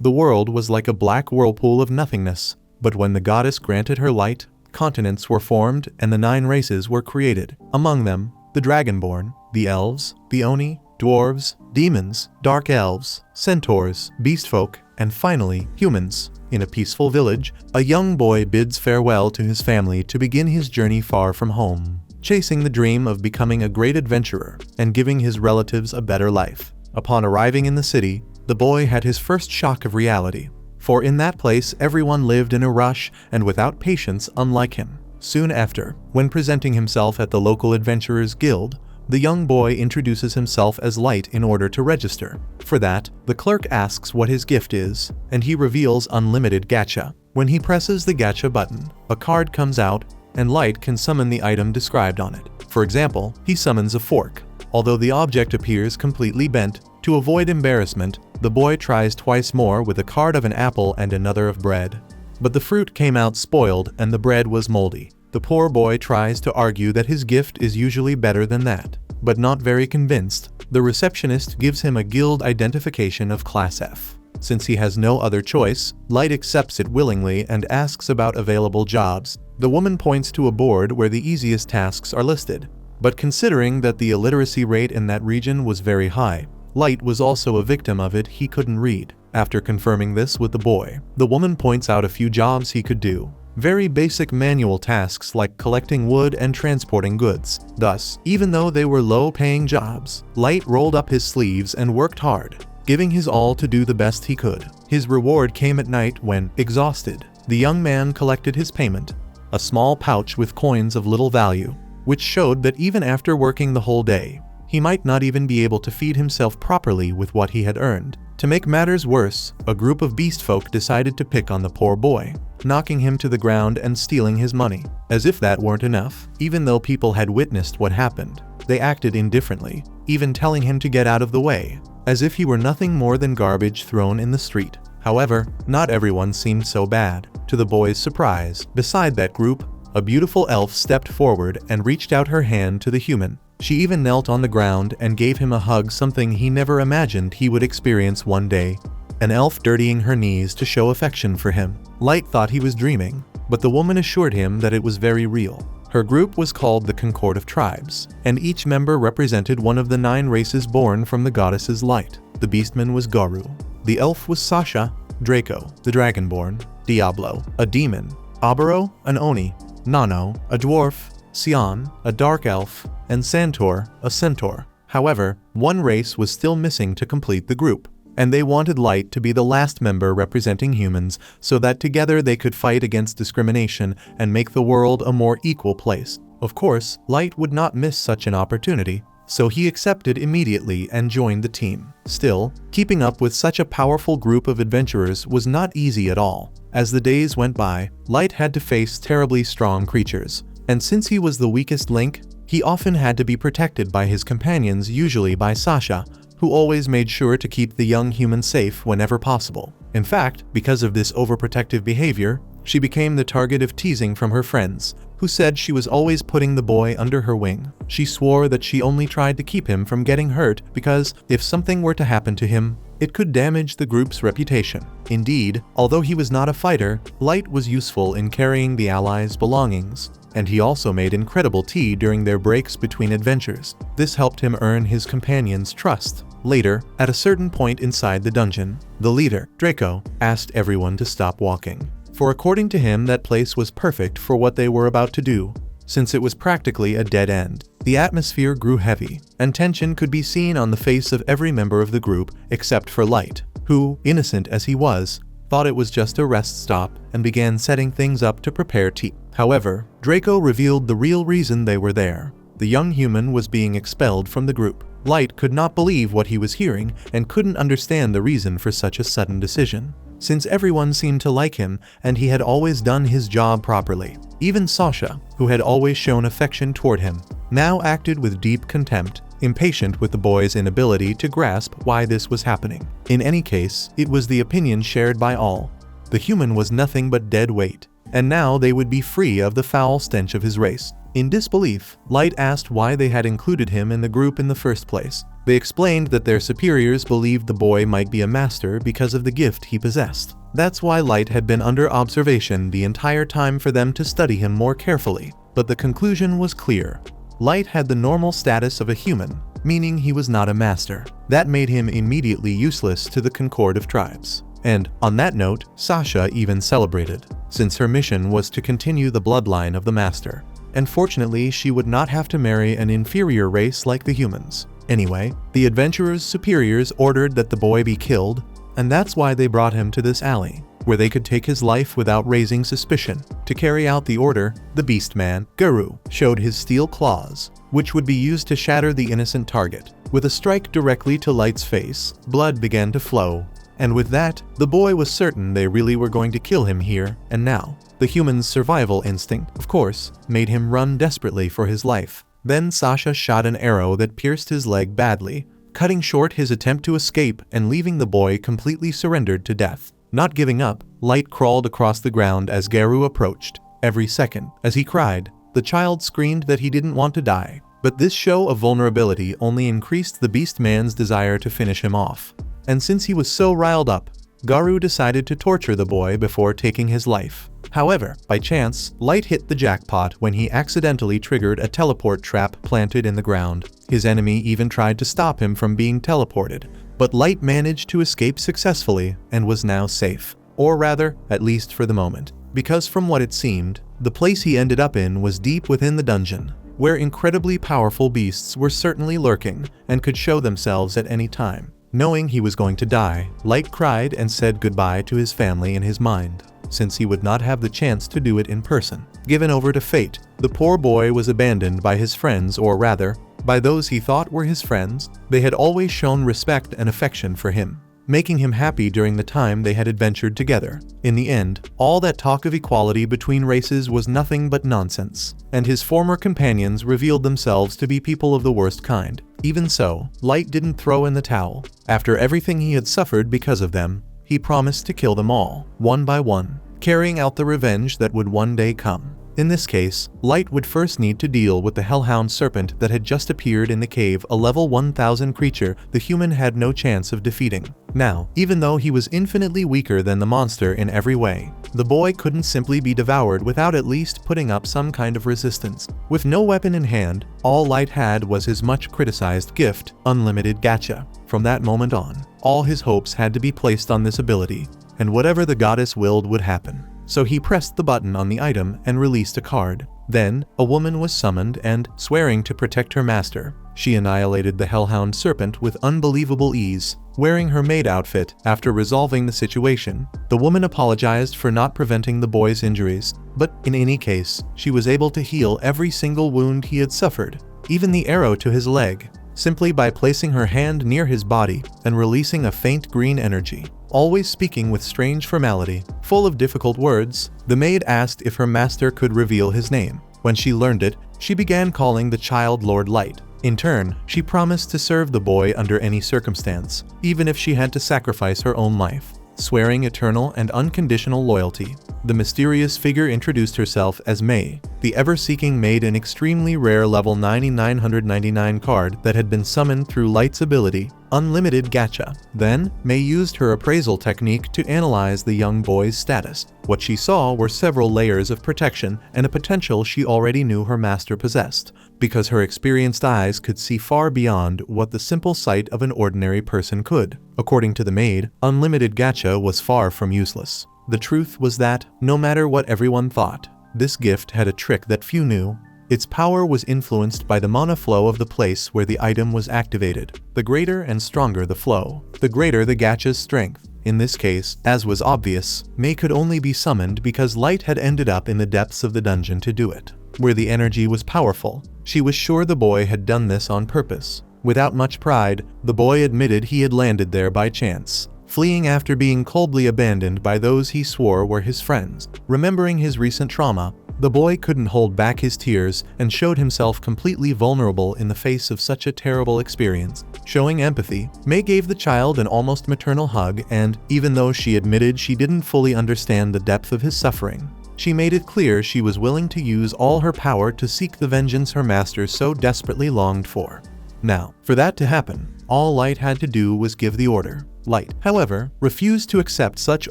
The world was like a black whirlpool of nothingness, but when the goddess granted her light, continents were formed and the 9 races were created. Among them, the Dragonborn, the Elves, the Oni, Dwarves, Demons, Dark Elves, Centaurs, Beastfolk, and finally, humans. In a peaceful village, a young boy bids farewell to his family to begin his journey far from home, chasing the dream of becoming a great adventurer and giving his relatives a better life. Upon arriving in the city, the boy had his first shock of reality, for in that place everyone lived in a rush and without patience unlike him. Soon after, when presenting himself at the local adventurers guild, the young boy introduces himself as Light in order to register. For that, the clerk asks what his gift is, and he reveals unlimited gacha. When he presses the gacha button, a card comes out, and Light can summon the item described on it. For example, he summons a fork. Although the object appears completely bent, to avoid embarrassment, the boy tries twice more with a card of an apple and another of bread. But the fruit came out spoiled and the bread was moldy. The poor boy tries to argue that his gift is usually better than that, but not very convinced, the receptionist gives him a guild identification of Class F. Since he has no other choice, Light accepts it willingly and asks about available jobs. The woman points to a board where the easiest tasks are listed. But considering that the illiteracy rate in that region was very high, Light was also a victim of it. He couldn't read. After confirming this with the boy, the woman points out a few jobs he could do. Very basic manual tasks like collecting wood and transporting goods. Thus, even though they were low-paying jobs, Light rolled up his sleeves and worked hard, giving his all to do the best he could. His reward came at night when, exhausted, the young man collected his payment, a small pouch with coins of little value, which showed that even after working the whole day, he might not even be able to feed himself properly with what he had earned. To make matters worse, a group of beastfolk decided to pick on the poor boy, knocking him to the ground and stealing his money. As if that weren't enough, even though people had witnessed what happened, they acted indifferently, even telling him to get out of the way, as if he were nothing more than garbage thrown in the street. However, not everyone seemed so bad. To the boy's surprise, beside that group, a beautiful elf stepped forward and reached out her hand to the human. She even knelt on the ground and gave him a hug, something he never imagined he would experience one day. An elf dirtying her knees to show affection for him. Light thought he was dreaming, but the woman assured him that it was very real. Her group was called the Concord of Tribes, and each member represented one of the 9 races born from the goddess's light. The beastman was Garu. The elf was Sasha, Draco, the Dragonborn, Diablo, a demon, Abaro, an Oni, Nano, a dwarf, Sion, a dark elf, and Santor, a centaur. However, one race was still missing to complete the group, and they wanted Light to be the last member representing humans so that together they could fight against discrimination and make the world a more equal place. Of course, Light would not miss such an opportunity, so he accepted immediately and joined the team. Still, keeping up with such a powerful group of adventurers was not easy at all. As the days went by, Light had to face terribly strong creatures, and since he was the weakest link, he often had to be protected by his companions, usually by Sasha, who always made sure to keep the young human safe whenever possible. In fact, because of this overprotective behavior, she became the target of teasing from her friends, who said she was always putting the boy under her wing. She swore that she only tried to keep him from getting hurt because, if something were to happen to him, it could damage the group's reputation. Indeed, although he was not a fighter, Light was useful in carrying the allies' belongings, and he also made incredible tea during their breaks between adventures. This helped him earn his companions' trust. Later, at a certain point inside the dungeon, the leader, Draco, asked everyone to stop walking, for according to him that place was perfect for what they were about to do, since it was practically a dead end. The atmosphere grew heavy, and tension could be seen on the face of every member of the group except for Light, who, innocent as he was, thought it was just a rest stop and began setting things up to prepare tea. However, Draco revealed the real reason they were there. The young human was being expelled from the group. Light could not believe what he was hearing and couldn't understand the reason for such a sudden decision, since everyone seemed to like him and he had always done his job properly. Even Sasha, who had always shown affection toward him, now acted with deep contempt, impatient with the boy's inability to grasp why this was happening. In any case, it was the opinion shared by all. The human was nothing but dead weight. and now they would be free of the foul stench of his race. In disbelief, Light asked why they had included him in the group in the first place. They explained that their superiors believed the boy might be a master because of the gift he possessed. That's why Light had been under observation the entire time for them to study him more carefully. But the conclusion was clear. Light had the normal status of a human, meaning he was not a master. That made him immediately useless to the Concord of Tribes. And, on that note, Sasha even celebrated, since her mission was to continue the bloodline of the master. And fortunately, she would not have to marry an inferior race like the humans. Anyway, the adventurer's superiors ordered that the boy be killed, and that's why they brought him to this alley, where they could take his life without raising suspicion. To carry out the order, the beastman, Garu, showed his steel claws, which would be used to shatter the innocent target. With a strike directly to Light's face, blood began to flow, and with that, the boy was certain they really were going to kill him here and now. The human's survival instinct, of course, made him run desperately for his life. Then Sasha shot an arrow that pierced his leg badly, cutting short his attempt to escape and leaving the boy completely surrendered to death. Not giving up, Light crawled across the ground as Garu approached. Every second, as he cried, the child screamed that he didn't want to die. But this show of vulnerability only increased the beastman's desire to finish him off. And since he was so riled up, Garu decided to torture the boy before taking his life. However, by chance, Light hit the jackpot when he accidentally triggered a teleport trap planted in the ground. His enemy even tried to stop him from being teleported, but Light managed to escape successfully and was now safe. Or rather, at least for the moment. Because from what it seemed, the place he ended up in was deep within the dungeon, where incredibly powerful beasts were certainly lurking and could show themselves at any time. Knowing he was going to die, Light cried and said goodbye to his family in his mind, since he would not have the chance to do it in person. Given over to fate, the poor boy was abandoned by his friends, or rather, by those he thought were his friends. They had always shown respect and affection for him, making him happy during the time they had adventured together. In the end, all that talk of equality between races was nothing but nonsense, and his former companions revealed themselves to be people of the worst kind. Even so, Light didn't throw in the towel. After everything he had suffered because of them, he promised to kill them all, one by one, carrying out the revenge that would one day come. In this case, Light would first need to deal with the Hellhound Serpent that had just appeared in the cave, a level 1000 creature the human had no chance of defeating. Now, even though he was infinitely weaker than the monster in every way, the boy couldn't simply be devoured without at least putting up some kind of resistance. With no weapon in hand, all Light had was his much criticized gift, Unlimited Gacha. From that moment on, all his hopes had to be placed on this ability, and whatever the goddess willed would happen. So he pressed the button on the item and released a card. Then, a woman was summoned and, swearing to protect her master, she annihilated the Hellhound Serpent with unbelievable ease. Wearing her maid outfit after resolving the situation, the woman apologized for not preventing the boy's injuries, but in any case, she was able to heal every single wound he had suffered, even the arrow to his leg, simply by placing her hand near his body and releasing a faint green energy. Always speaking with strange formality, full of difficult words, the maid asked if her master could reveal his name. When she learned it, she began calling the child Lord Light. In turn, she promised to serve the boy under any circumstance, even if she had to sacrifice her own life, swearing eternal and unconditional loyalty. The mysterious figure introduced herself as May, the ever-seeking maid, an extremely rare level 9999 card that had been summoned through Light's ability, Unlimited Gacha. Then, May used her appraisal technique to analyze the young boy's status. What she saw were several layers of protection and a potential she already knew her master possessed, because her experienced eyes could see far beyond what the simple sight of an ordinary person could. According to the maid, Unlimited Gacha was far from useless. The truth was that, no matter what everyone thought, this gift had a trick that few knew. Its power was influenced by the mana flow of the place where the item was activated. The greater and stronger the flow, the greater the gacha's strength. In this case, as was obvious, May could only be summoned because Light had ended up in the depths of the dungeon to do it, where the energy was powerful. She was sure the boy had done this on purpose. Without much pride, the boy admitted he had landed there by chance, fleeing after being coldly abandoned by those he swore were his friends. Remembering his recent trauma, the boy couldn't hold back his tears and showed himself completely vulnerable in the face of such a terrible experience. Showing empathy, May gave the child an almost maternal hug and, even though she admitted she didn't fully understand the depth of his suffering, she made it clear she was willing to use all her power to seek the vengeance her master so desperately longed for. Now, for that to happen, all Light had to do was give the order. Light, however, refused to accept such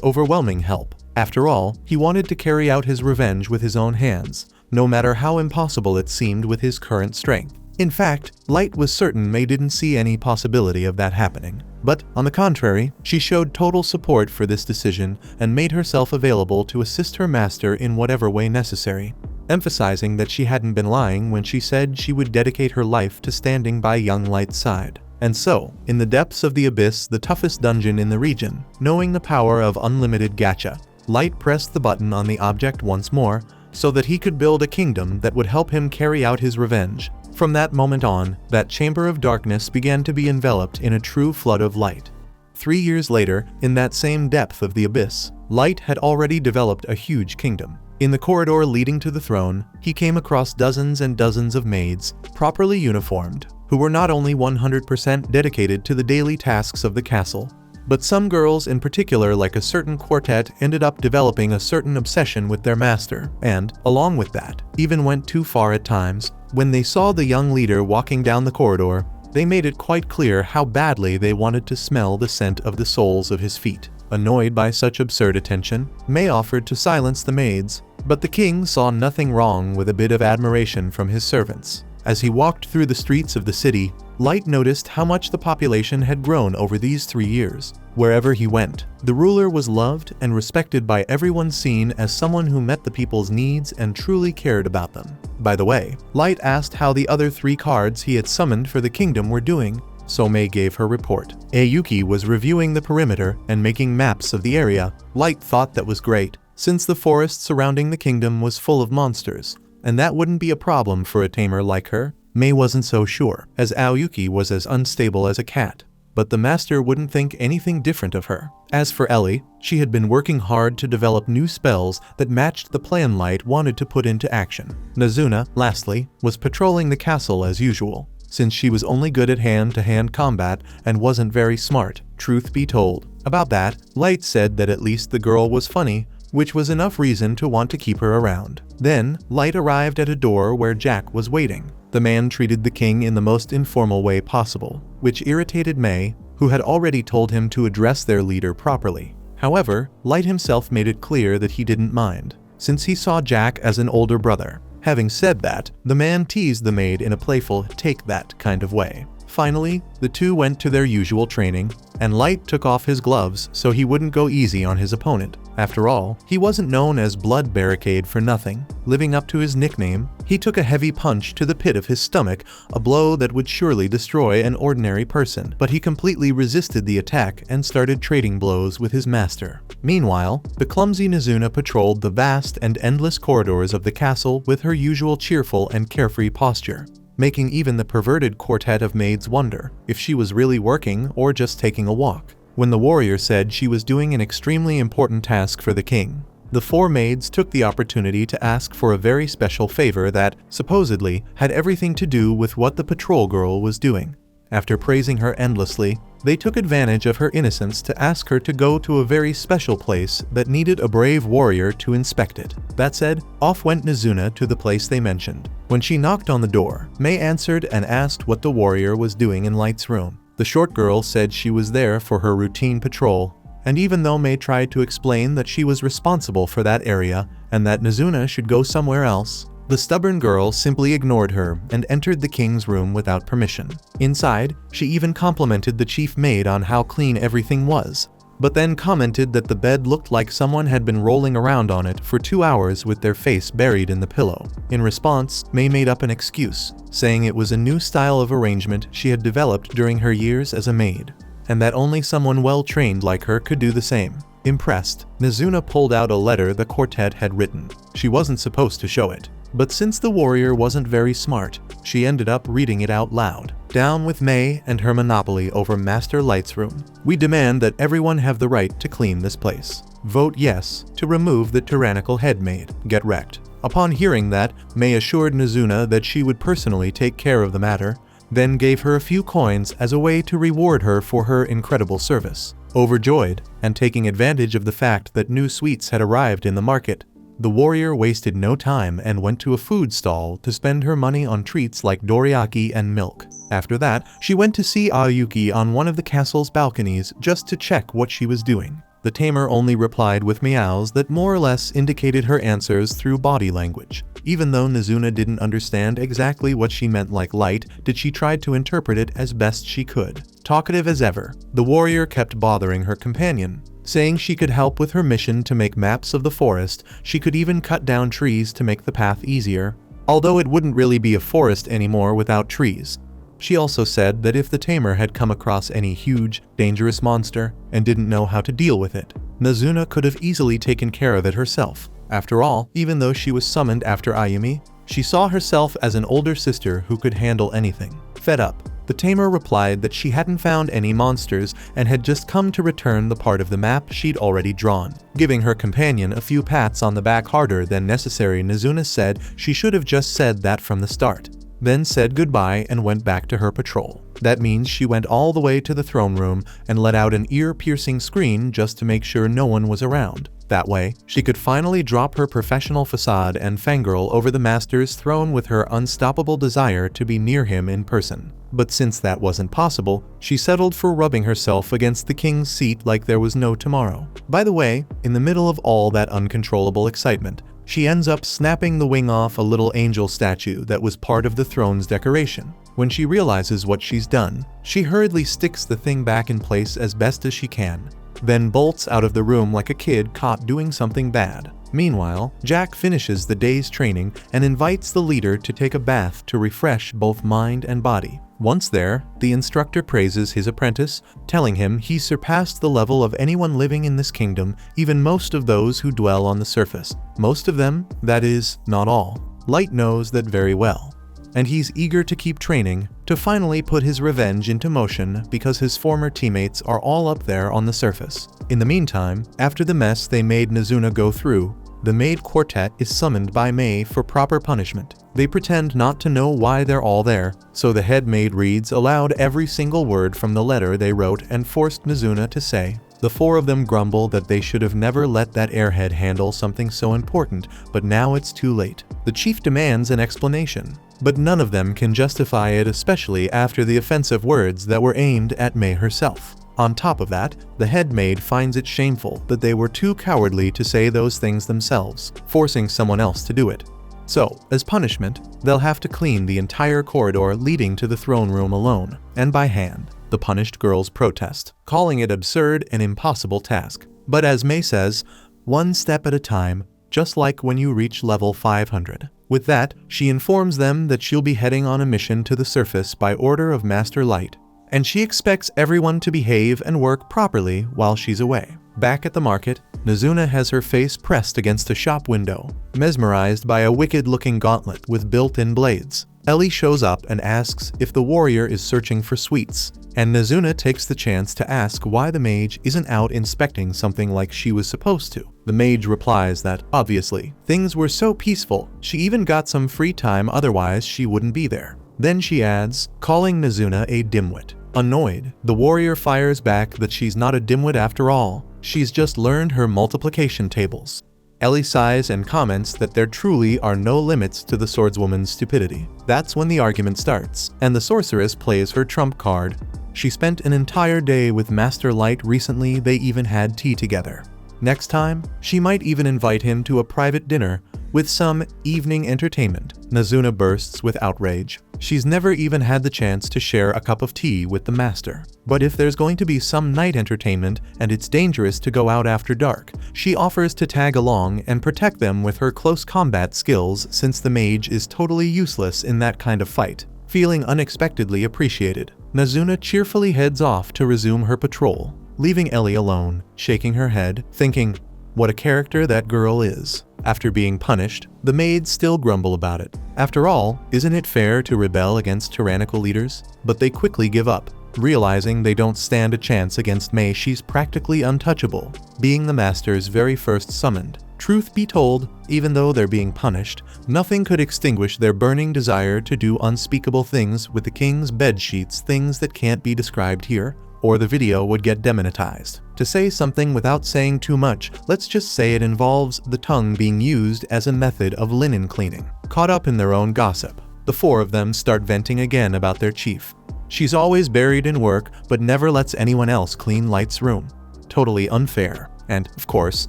overwhelming help. After all, he wanted to carry out his revenge with his own hands, no matter how impossible it seemed with his current strength. In fact, Light was certain May didn't see any possibility of that happening. But, on the contrary, she showed total support for this decision and made herself available to assist her master in whatever way necessary, emphasizing that she hadn't been lying when she said she would dedicate her life to standing by young Light's side. And so, in the depths of the abyss, the toughest dungeon in the region, knowing the power of unlimited gacha, Light pressed the button on the object once more so that he could build a kingdom that would help him carry out his revenge. From that moment on, that chamber of darkness began to be enveloped in a true flood of light. 3 years later, in that same depth of the abyss, Light had already developed a huge kingdom. In the corridor leading to the throne, he came across dozens and dozens of maids, properly uniformed, who were not only 100% dedicated to the daily tasks of the castle, but some girls in particular, like a certain quartet, ended up developing a certain obsession with their master, and, along with that, even went too far at times. When they saw the young leader walking down the corridor, they made it quite clear how badly they wanted to smell the scent of the soles of his feet. Annoyed by such absurd attention, May offered to silence the maids, but the king saw nothing wrong with a bit of admiration from his servants. As he walked through the streets of the city, Light noticed how much the population had grown over these 3 years. Wherever he went, the ruler was loved and respected by everyone, seen as someone who met the people's needs and truly cared about them. By the way, Light asked how the other 3 cards he had summoned for the kingdom were doing, so May gave her report. Ayuki was reviewing the perimeter and making maps of the area. Light thought that was great, since the forest surrounding the kingdom was full of monsters, and that wouldn't be a problem for a tamer like her. May wasn't so sure, as Aoyuki was as unstable as a cat, but the master wouldn't think anything different of her. As for Ellie, she had been working hard to develop new spells that matched the plan Light wanted to put into action. Nazuna, lastly, was patrolling the castle as usual, since she was only good at hand-to-hand combat and wasn't very smart. Truth be told, about that, Light said that at least the girl was funny, which was enough reason to want to keep her around. Then, Light arrived at a door where Jack was waiting. The man treated the king in the most informal way possible, which irritated May, who had already told him to address their leader properly. However, Light himself made it clear that he didn't mind, since he saw Jack as an older brother. Having said that, the man teased the maid in a playful, take that kind of way. Finally, the two went to their usual training, and Light took off his gloves so he wouldn't go easy on his opponent. After all, he wasn't known as Blood Barricade for nothing. Living up to his nickname, he took a heavy punch to the pit of his stomach, a blow that would surely destroy an ordinary person, but he completely resisted the attack and started trading blows with his master. Meanwhile, the clumsy Nazuna patrolled the vast and endless corridors of the castle with her usual cheerful and carefree posture, making even the perverted quartet of maids wonder if she was really working or just taking a walk. When the warrior said she was doing an extremely important task for the king, the 4 maids took the opportunity to ask for a very special favor that, supposedly, had everything to do with what the patrol girl was doing. After praising her endlessly, they took advantage of her innocence to ask her to go to a very special place that needed a brave warrior to inspect it. That said, off went Nazuna to the place they mentioned. When she knocked on the door, May answered and asked what the warrior was doing in Light's room. The short girl said she was there for her routine patrol, and even though May tried to explain that she was responsible for that area and that Nazuna should go somewhere else, the stubborn girl simply ignored her and entered the king's room without permission. Inside, she even complimented the chief maid on how clean everything was, but then commented that the bed looked like someone had been rolling around on it for 2 hours with their face buried in the pillow. In response, May made up an excuse, saying it was a new style of arrangement she had developed during her years as a maid, and that only someone well-trained like her could do the same. Impressed, Nazuna pulled out a letter the quartet had written. She wasn't supposed to show it, but since the warrior wasn't very smart, she ended up reading it out loud. Down with May and her monopoly over Master Light's room. We demand that everyone have the right to clean this place. Vote yes to remove the tyrannical head maid. Get wrecked. Upon hearing that, May assured Nazuna that she would personally take care of the matter, then gave her a few coins as a way to reward her for her incredible service. Overjoyed, and taking advantage of the fact that new sweets had arrived in the market, The warrior wasted no time and went to a food stall to spend her money on treats like dorayaki and milk. After that, she went to see Ayuki on one of the castle's balconies just to check what she was doing. The tamer only replied with meows that more or less indicated her answers through body language. Even though Nezuna didn't understand exactly what she meant like light, did she try to interpret it as best she could. Talkative as ever, the warrior kept bothering her companion, saying she could help with her mission to make maps of the forest. She could even cut down trees to make the path easier, although it wouldn't really be a forest anymore without trees. She also said that if the tamer had come across any huge, dangerous monster and didn't know how to deal with it, Nezuna could have easily taken care of it herself. After all, even though she was summoned after Ayumi, she saw herself as an older sister who could handle anything. Fed up, the tamer replied that she hadn't found any monsters and had just come to return the part of the map she'd already drawn. Giving her companion a few pats on the back harder than necessary, Nezuna said she should have just said that from the start, then said goodbye and went back to her patrol. That means she went all the way to the throne room and let out an ear-piercing scream just to make sure no one was around. That way, she could finally drop her professional facade and fangirl over the master's throne with her unstoppable desire to be near him in person. But since that wasn't possible, she settled for rubbing herself against the king's seat like there was no tomorrow. By the way, in the middle of all that uncontrollable excitement, she ends up snapping the wing off a little angel statue that was part of the throne's decoration. When she realizes what she's done, she hurriedly sticks the thing back in place as best as she can, then bolts out of the room like a kid caught doing something bad. Meanwhile, Jack finishes the day's training and invites the leader to take a bath to refresh both mind and body. Once there, the instructor praises his apprentice, telling him he surpassed the level of anyone living in this kingdom, even most of those who dwell on the surface. Most of them, that is, not all. Light knows that very well, and he's eager to keep training to finally put his revenge into motion because his former teammates are all up there on the surface. In the meantime, after the mess they made Nezuna go through, the maid quartet is summoned by Mei for proper punishment. They pretend not to know why they're all there, so the head maid reads aloud every single word from the letter they wrote and forced Nezuna to say. The four of them grumble that they should have never let that airhead handle something so important, but now it's too late. The chief demands an explanation, but none of them can justify it, especially after the offensive words that were aimed at Mei herself. On top of that, the head maid finds it shameful that they were too cowardly to say those things themselves, forcing someone else to do it. So, as punishment, they'll have to clean the entire corridor leading to the throne room alone, and by hand. The punished girls protest, calling it absurd and impossible task. But as Mei says, one step at a time, just like when you reach level 500. With that, she informs them that she'll be heading on a mission to the surface by order of Master Light, and she expects everyone to behave and work properly while she's away. Back at the market, Nezuna has her face pressed against a shop window, mesmerized by a wicked-looking gauntlet with built-in blades. Ellie shows up and asks if the warrior is searching for sweets, and Nezuna takes the chance to ask why the mage isn't out inspecting something like she was supposed to. The mage replies that, obviously, things were so peaceful, she even got some free time, otherwise she wouldn't be there. Then she adds, calling Nezuna a dimwit. Annoyed, the warrior fires back that she's not a dimwit after all, she's just learned her multiplication tables. Ellie sighs and comments that there truly are no limits to the swordswoman's stupidity. That's when the argument starts, and the sorceress plays her trump card. She spent an entire day with Master Light recently, they even had tea together. Next time, she might even invite him to a private dinner with some evening entertainment. Nezuna bursts with outrage. She's never even had the chance to share a cup of tea with the master. But if there's going to be some night entertainment and it's dangerous to go out after dark, she offers to tag along and protect them with her close combat skills, since the mage is totally useless in that kind of fight. Feeling unexpectedly appreciated, Nezuna cheerfully heads off to resume her patrol, leaving Ellie alone, shaking her head, thinking, what a character that girl is. After being punished, the maids still grumble about it. After all, isn't it fair to rebel against tyrannical leaders? But they quickly give up, realizing they don't stand a chance against Mei. She's practically untouchable, being the master's very first summoned. Truth be told, even though they're being punished, nothing could extinguish their burning desire to do unspeakable things with the king's bedsheets, things that can't be described here. or the video would get demonetized. To say something without saying too much, let's just say it involves the tongue being used as a method of linen cleaning. Caught up in their own gossip, the four of them start venting again about their chief. She's always buried in work, but never lets anyone else clean Light's room. Totally unfair. And, of course,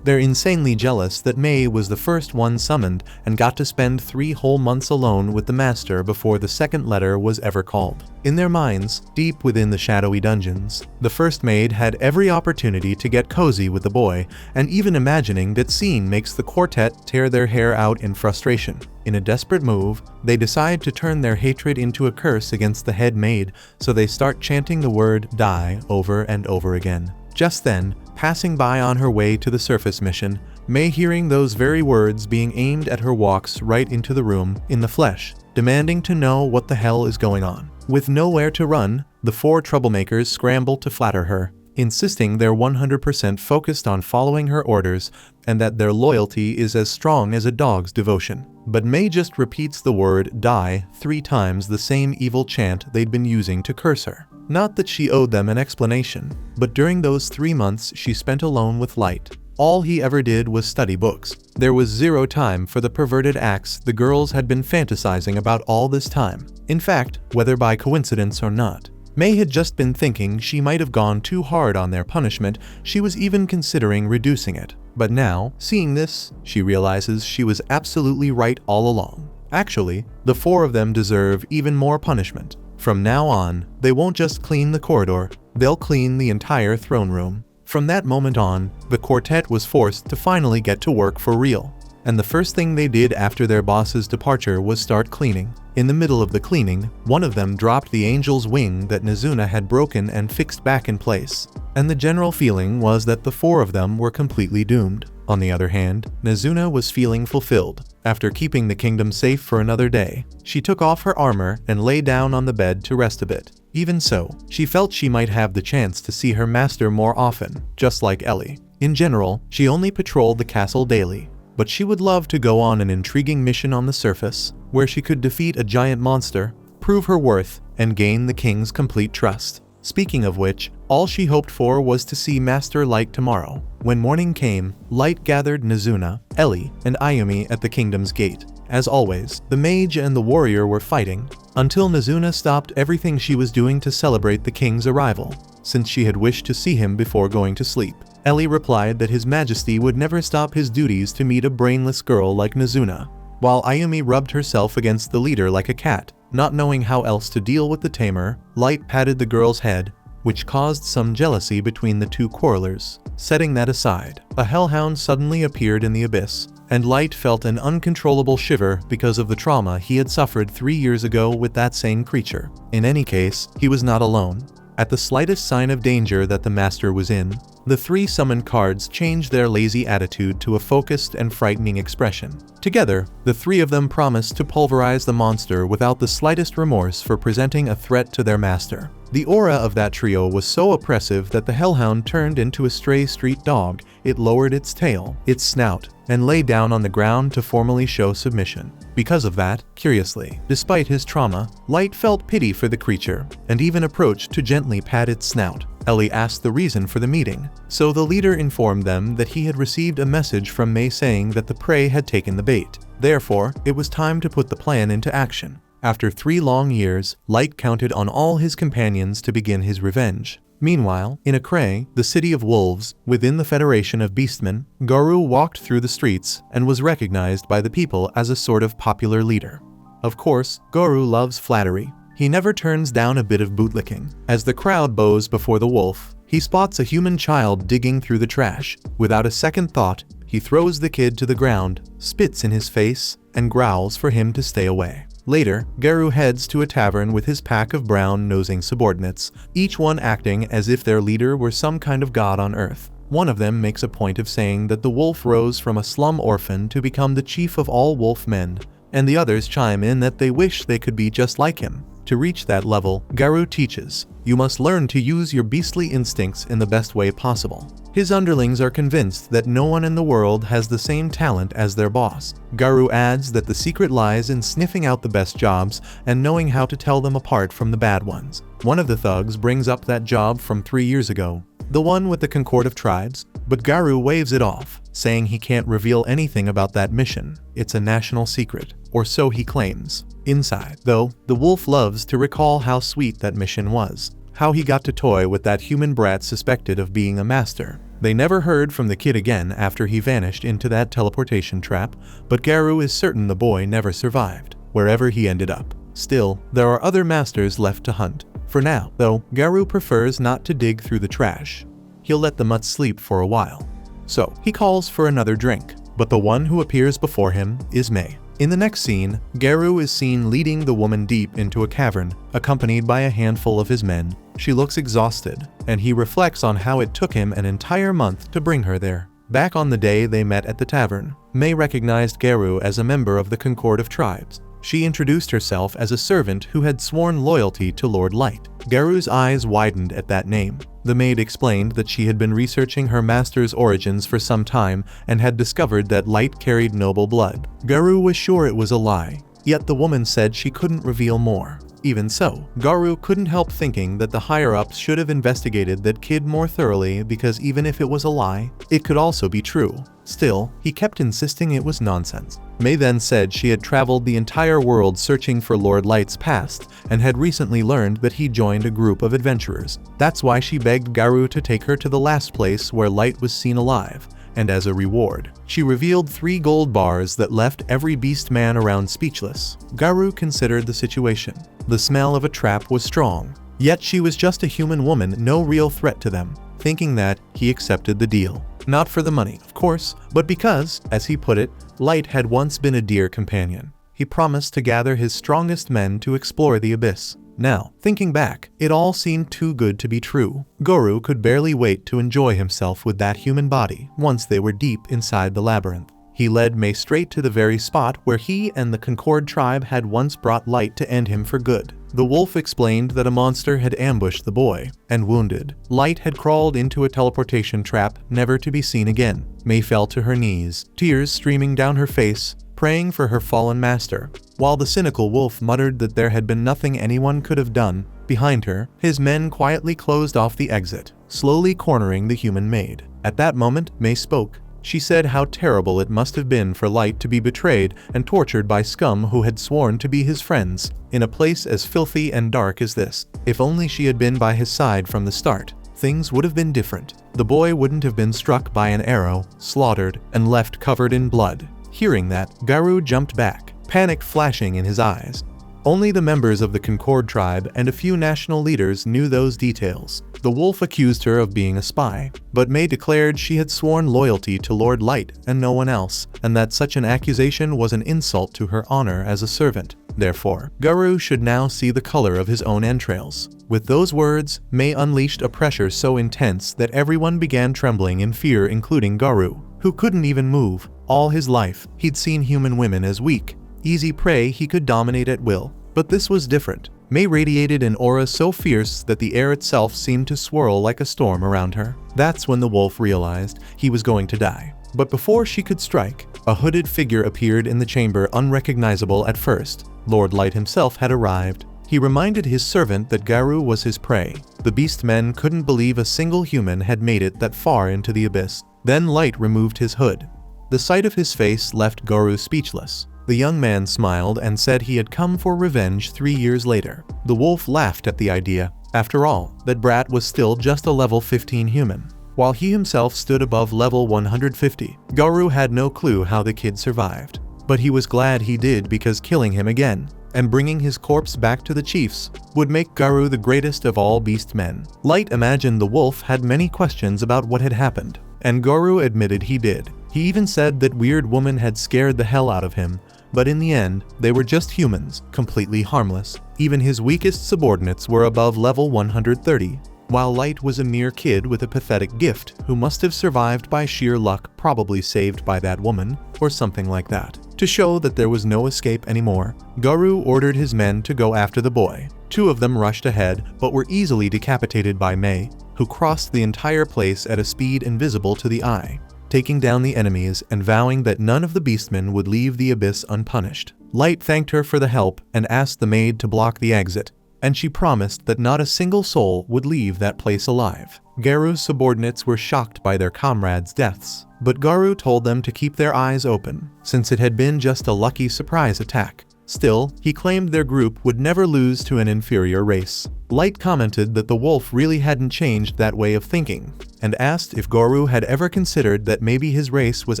they're insanely jealous that May was the first one summoned and got to spend 3 whole months alone with the master before the second letter was ever called. In their minds, deep within the shadowy dungeons, the first maid had every opportunity to get cozy with the boy, and even imagining that scene makes the quartet tear their hair out in frustration. In a desperate move, they decide to turn their hatred into a curse against the head maid, so they start chanting the word die over and over again. Just then, passing by on her way to the surface mission, May, hearing those very words being aimed at her, walks right into the room in the flesh, demanding to know what the hell is going on. With nowhere to run, the 4 troublemakers scramble to flatter her, insisting they're 100% focused on following her orders and that their loyalty is as strong as a dog's devotion. But May just repeats the word die 3 times, the same evil chant they'd been using to curse her. Not that she owed them an explanation, but during those 3 months she spent alone with Light, all he ever did was study books. There was 0 time for the perverted acts the girls had been fantasizing about all this time. In fact, whether by coincidence or not, May had just been thinking she might have gone too hard on their punishment. She was even considering reducing it. But now, seeing this, she realizes she was absolutely right all along. Actually, the 4 of them deserve even more punishment. From now on, they won't just clean the corridor, they'll clean the entire throne room. From that moment on, the quartet was forced to finally get to work for real. And the first thing they did after their boss's departure was start cleaning. In the middle of the cleaning, one of them dropped the angel's wing that Nezuna had broken and fixed back in place. And the general feeling was that the 4 of them were completely doomed. On the other hand, Nezuna was feeling fulfilled. After keeping the kingdom safe for another day, she took off her armor and lay down on the bed to rest a bit. Even so, she felt she might have the chance to see her master more often, just like Ellie. In general, she only patrolled the castle daily, but she would love to go on an intriguing mission on the surface, where she could defeat a giant monster, prove her worth, and gain the king's complete trust. Speaking of which, all she hoped for was to see Master Light tomorrow. When morning came, Light gathered Nezuna, Ellie, and Ayumi at the kingdom's gate. As always, the mage and the warrior were fighting, until Nezuna stopped everything she was doing to celebrate the king's arrival, since she had wished to see him before going to sleep. Ellie replied that His Majesty would never stop his duties to meet a brainless girl like Nezuna, while Ayumi rubbed herself against the leader like a cat. Not knowing how else to deal with the tamer, Light patted the girl's head, which caused some jealousy between the 2 quarrelers. Setting that aside, a hellhound suddenly appeared in the abyss, and Light felt an uncontrollable shiver because of the trauma he had suffered 3 years ago with that same creature. In any case, he was not alone. At the slightest sign of danger that the master was in, the 3 summoned cards changed their lazy attitude to a focused and frightening expression. Together, the 3 of them promised to pulverize the monster without the slightest remorse for presenting a threat to their master. The aura of that trio was so oppressive that the hellhound turned into a stray street dog. It lowered its tail, its snout, and lay down on the ground to formally show submission. Because of that, curiously, despite his trauma, Light felt pity for the creature, and even approached to gently pat its snout. Ellie asked the reason for the meeting, so the leader informed them that he had received a message from May saying that the prey had taken the bait. Therefore, it was time to put the plan into action. After 3 long years, Light counted on all his companions to begin his revenge. Meanwhile, in Akray, the city of wolves, within the Federation of Beastmen, Garou walked through the streets and was recognized by the people as a sort of popular leader. Of course, Garou loves flattery. He never turns down a bit of bootlicking. As the crowd bows before the wolf, he spots a human child digging through the trash. Without a second thought, he throws the kid to the ground, spits in his face, and growls for him to stay away. Later, Garou heads to a tavern with his pack of brown-nosing subordinates, each one acting as if their leader were some kind of god on earth. One of them makes a point of saying that the wolf rose from a slum orphan to become the chief of all wolf men, and the others chime in that they wish they could be just like him. To reach that level, Garou teaches, you must learn to use your beastly instincts in the best way possible. His underlings are convinced that no one in the world has the same talent as their boss. Garou adds that the secret lies in sniffing out the best jobs and knowing how to tell them apart from the bad ones. One of the thugs brings up that job from 3 years ago, the one with the Concord of Tribes, but Garou waves it off, saying he can't reveal anything about that mission. It's a national secret, or so he claims. Inside, though, the wolf loves to recall how sweet that mission was, how he got to toy with that human brat suspected of being a master. They never heard from the kid again after he vanished into that teleportation trap, but Garou is certain the boy never survived, wherever he ended up. Still, there are other masters left to hunt. For now, though, Garou prefers not to dig through the trash. He'll let the mutt sleep for a while. So, he calls for another drink, but the one who appears before him is May. In the next scene, Garou is seen leading the woman deep into a cavern, accompanied by a handful of his men. She looks exhausted, and he reflects on how it took him an entire month to bring her there. Back on the day they met at the tavern, May recognized Garou as a member of the Concord of Tribes. She introduced herself as a servant who had sworn loyalty to Lord Light. Garou's eyes widened at that name. The maid explained that she had been researching her master's origins for some time and had discovered that Light carried noble blood. Garou was sure it was a lie, yet the woman said she couldn't reveal more. Even so, Garou couldn't help thinking that the higher-ups should have investigated that kid more thoroughly, because even if it was a lie, it could also be true. Still, he kept insisting it was nonsense. May then said she had traveled the entire world searching for Lord Light's past and had recently learned that he joined a group of adventurers. That's why she begged Garou to take her to the last place where Light was seen alive, and as a reward, she revealed 3 gold bars that left every beast man around speechless. Garou considered the situation. The smell of a trap was strong, yet she was just a human woman, no real threat to them. Thinking that, he accepted the deal. Not for the money, of course, but because, as he put it, Light had once been a dear companion. He promised to gather his strongest men to explore the abyss. Now, thinking back, it all seemed too good to be true. Garou could barely wait to enjoy himself with that human body once they were deep inside the labyrinth. He led May straight to the very spot where he and the Concord tribe had once brought Light to end him for good. The wolf explained that a monster had ambushed the boy, and wounded, Light had crawled into a teleportation trap, never to be seen again. May fell to her knees, tears streaming down her face, praying for her fallen master. While the cynical wolf muttered that there had been nothing anyone could have done, behind her, his men quietly closed off the exit, slowly cornering the human maid. At that moment, May spoke. She said how terrible it must have been for Light to be betrayed and tortured by scum who had sworn to be his friends, in a place as filthy and dark as this. If only she had been by his side from the start, things would have been different. The boy wouldn't have been struck by an arrow, slaughtered, and left covered in blood. Hearing that, Garou jumped back, panic flashing in his eyes. Only the members of the Concord tribe and a few national leaders knew those details. The wolf accused her of being a spy, but May declared she had sworn loyalty to Lord Light and no one else, and that such an accusation was an insult to her honor as a servant. Therefore, Garou should now see the color of his own entrails. With those words, May unleashed a pressure so intense that everyone began trembling in fear, including Garou, who couldn't even move. All his life, he'd seen human women as weak, easy prey he could dominate at will. But this was different. May radiated an aura so fierce that the air itself seemed to swirl like a storm around her. That's when the wolf realized he was going to die. But before she could strike, a hooded figure appeared in the chamber, unrecognizable at first. Lord Light himself had arrived. He reminded his servant that Garou was his prey. The beast men couldn't believe a single human had made it that far into the abyss. Then Light removed his hood. The sight of his face left Garou speechless. The young man smiled and said he had come for revenge 3 years later. The wolf laughed at the idea. After all, that brat was still just a level 15 human, while he himself stood above level 150. Garou had no clue how the kid survived, but he was glad he did, because killing him again and bringing his corpse back to the chiefs would make Garou the greatest of all beast men. Light imagined the wolf had many questions about what had happened, and Garou admitted he did. He even said that weird woman had scared the hell out of him, but in the end, they were just humans, completely harmless. Even his weakest subordinates were above level 130, while Light was a mere kid with a pathetic gift who must have survived by sheer luck, probably saved by that woman, or something like that. To show that there was no escape anymore, Garou ordered his men to go after the boy. 2 of them rushed ahead but were easily decapitated by Mei, who crossed the entire place at a speed invisible to the eye, taking down the enemies and vowing that none of the beastmen would leave the abyss unpunished. Light thanked her for the help and asked the maid to block the exit, and she promised that not a single soul would leave that place alive. Garou's subordinates were shocked by their comrades' deaths, but Garou told them to keep their eyes open, since it had been just a lucky surprise attack. Still, he claimed their group would never lose to an inferior race. Light commented that the wolf really hadn't changed that way of thinking, and asked if Garou had ever considered that maybe his race was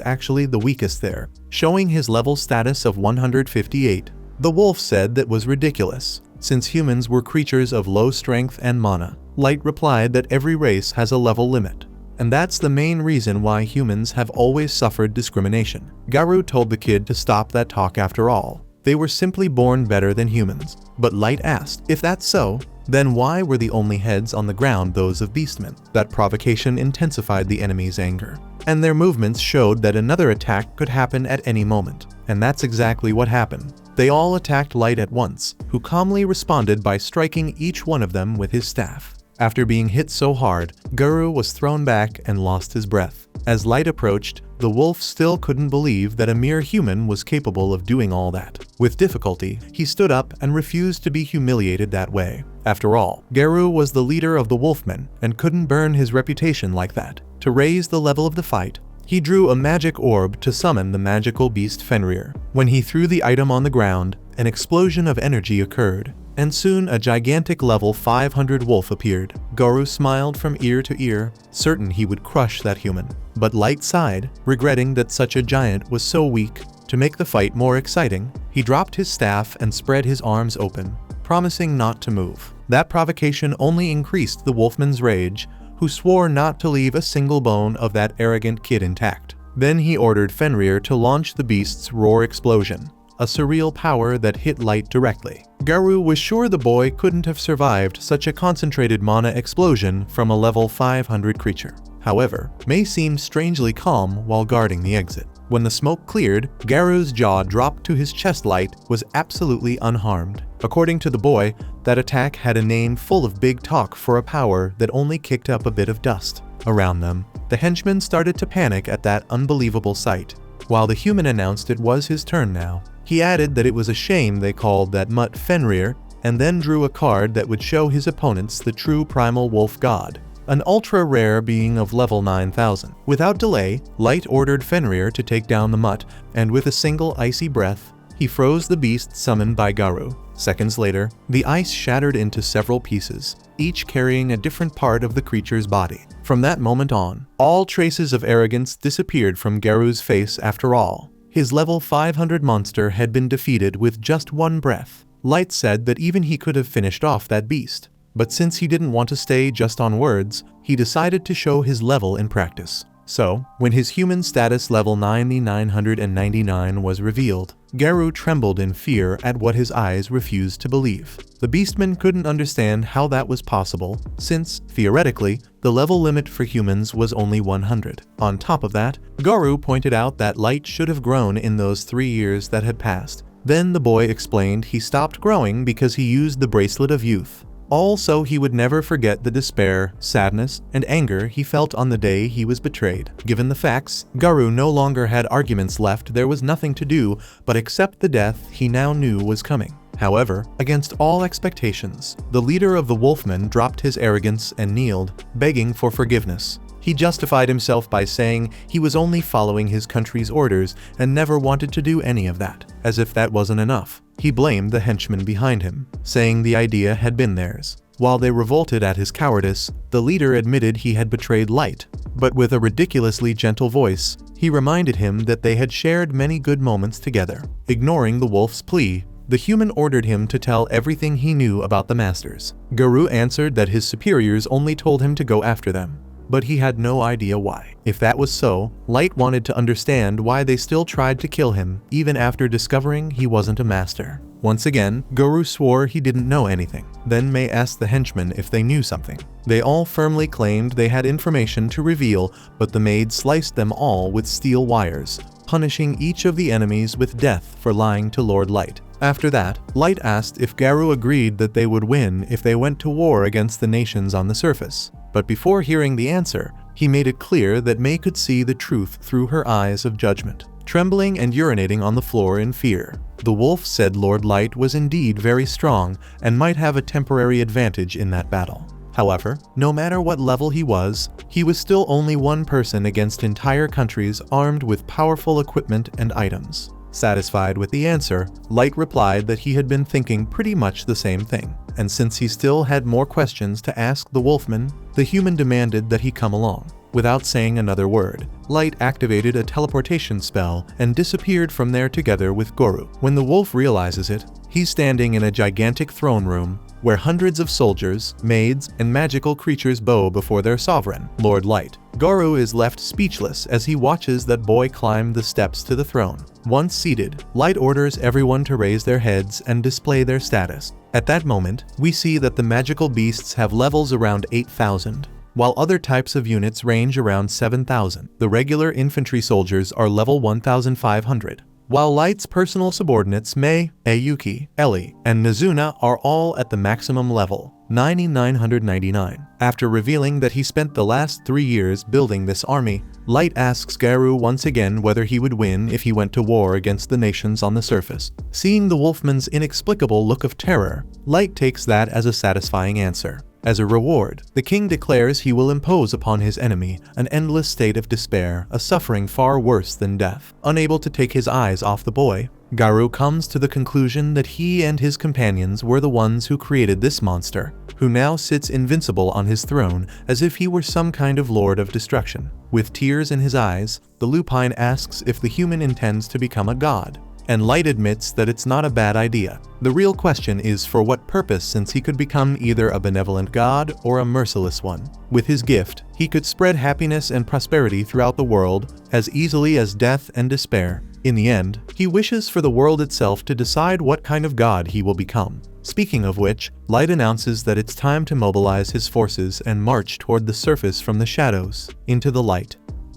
actually the weakest there, showing his level status of 158. The wolf said that was ridiculous, since humans were creatures of low strength and mana. Light replied that every race has a level limit, and that's the main reason why humans have always suffered discrimination. Garou told the kid to stop that talk after all. They were simply born better than humans. But Light asked, if that's so, then why were the only heads on the ground those of beastmen? That provocation intensified the enemy's anger, and their movements showed that another attack could happen at any moment. And that's exactly what happened. They all attacked Light at once, who calmly responded by striking each one of them with his staff. After being hit so hard, Garou was thrown back and lost his breath. As Light approached, the wolf still couldn't believe that a mere human was capable of doing all that. With difficulty, he stood up and refused to be humiliated that way. After all, Garou was the leader of the wolfmen and couldn't burn his reputation like that. To raise the level of the fight, he drew a magic orb to summon the magical beast Fenrir. When he threw the item on the ground, an explosion of energy occurred, and soon a gigantic level 500 wolf appeared. Garou smiled from ear to ear, certain he would crush that human. But Light sighed, regretting that such a giant was so weak. To make the fight more exciting, he dropped his staff and spread his arms open, promising not to move. That provocation only increased the wolfman's rage, who swore not to leave a single bone of that arrogant kid intact. Then he ordered Fenrir to launch the beast's roar explosion, a surreal power that hit Light directly. Garou was sure the boy couldn't have survived such a concentrated mana explosion from a level 500 creature. However, Mei seemed strangely calm while guarding the exit. When the smoke cleared, Garou's jaw dropped to his chest. Light was absolutely unharmed. According to the boy, that attack had a name full of big talk for a power that only kicked up a bit of dust. Around them, the henchmen started to panic at that unbelievable sight, while the human announced it was his turn now. He added that it was a shame they called that mutt Fenrir, and then drew a card that would show his opponents the true primal wolf god, an ultra-rare being of level 9000. Without delay, Light ordered Fenrir to take down the mutt, and with a single icy breath, he froze the beast summoned by Garou. Seconds later, the ice shattered into several pieces, each carrying a different part of the creature's body. From that moment on, all traces of arrogance disappeared from Garou's face. After all, his level 500 monster had been defeated with just one breath. Light said that even he could have finished off that beast, but since he didn't want to stay just on words, he decided to show his level in practice. So, when his human status level 999 was revealed, Garou trembled in fear at what his eyes refused to believe. The beastman couldn't understand how that was possible, since, theoretically, the level limit for humans was only 100. On top of that, Garou pointed out that Light should have grown in those 3 years that had passed. Then the boy explained he stopped growing because he used the Bracelet of Youth. Also, he would never forget the despair, sadness, and anger he felt on the day he was betrayed. Given the facts, Garou no longer had arguments left. There was nothing to do but accept the death he now knew was coming. However, against all expectations, the leader of the Wolfmen dropped his arrogance and kneeled, begging for forgiveness. He justified himself by saying he was only following his country's orders and never wanted to do any of that. As if that wasn't enough, he blamed the henchmen behind him, saying the idea had been theirs. While they revolted at his cowardice, the leader admitted he had betrayed Light, but with a ridiculously gentle voice, he reminded him that they had shared many good moments together. Ignoring the wolf's plea, the human ordered him to tell everything he knew about the masters. Garou answered that his superiors only told him to go after them, but he had no idea why. If that was so, Light wanted to understand why they still tried to kill him, even after discovering he wasn't a master. Once again, Garou swore he didn't know anything. Then Mei asked the henchmen if they knew something. They all firmly claimed they had information to reveal, but the maid sliced them all with steel wires, punishing each of the enemies with death for lying to Lord Light. After that, Light asked if Garou agreed that they would win if they went to war against the nations on the surface. But before hearing the answer, he made it clear that May could see the truth through her eyes of judgment, trembling and urinating on the floor in fear. The wolf said Lord Light was indeed very strong and might have a temporary advantage in that battle. However, no matter what level he was still only one person against entire countries armed with powerful equipment and items. Satisfied with the answer, Light replied that he had been thinking pretty much the same thing, and since he still had more questions to ask the wolfman, the human demanded that he come along. Without saying another word, Light activated a teleportation spell and disappeared from there together with Garou. When the wolf realizes it, he's standing in a gigantic throne room where hundreds of soldiers, maids, and magical creatures bow before their sovereign, Lord Light. Garou is left speechless as he watches that boy climb the steps to the throne. Once seated, Light orders everyone to raise their heads and display their status. At that moment, we see that the magical beasts have levels around 8,000. While other types of units range around 7,000. The regular infantry soldiers are level 1,500. While Light's personal subordinates Mei, Ayuki, Ellie, and Nizuna are all at the maximum level, 9,999. After revealing that he spent the last 3 years building this army, Light asks Garou once again whether he would win if he went to war against the nations on the surface. Seeing the wolfman's inexplicable look of terror, Light takes that as a satisfying answer. As a reward, the king declares he will impose upon his enemy an endless state of despair, a suffering far worse than death. Unable to take his eyes off the boy, Garou comes to the conclusion that he and his companions were the ones who created this monster, who now sits invincible on his throne as if he were some kind of lord of destruction. With tears in his eyes, the lupine asks if the human intends to become a god, and Light admits that it's not a bad idea. The real question is for what purpose, since he could become either a benevolent god or a merciless one. With his gift, he could spread happiness and prosperity throughout the world as easily as death and despair. In the end, he wishes for the world itself to decide what kind of god he will become. Speaking of which, Light announces that it's time to mobilize his forces and march toward the surface from the shadows into the light.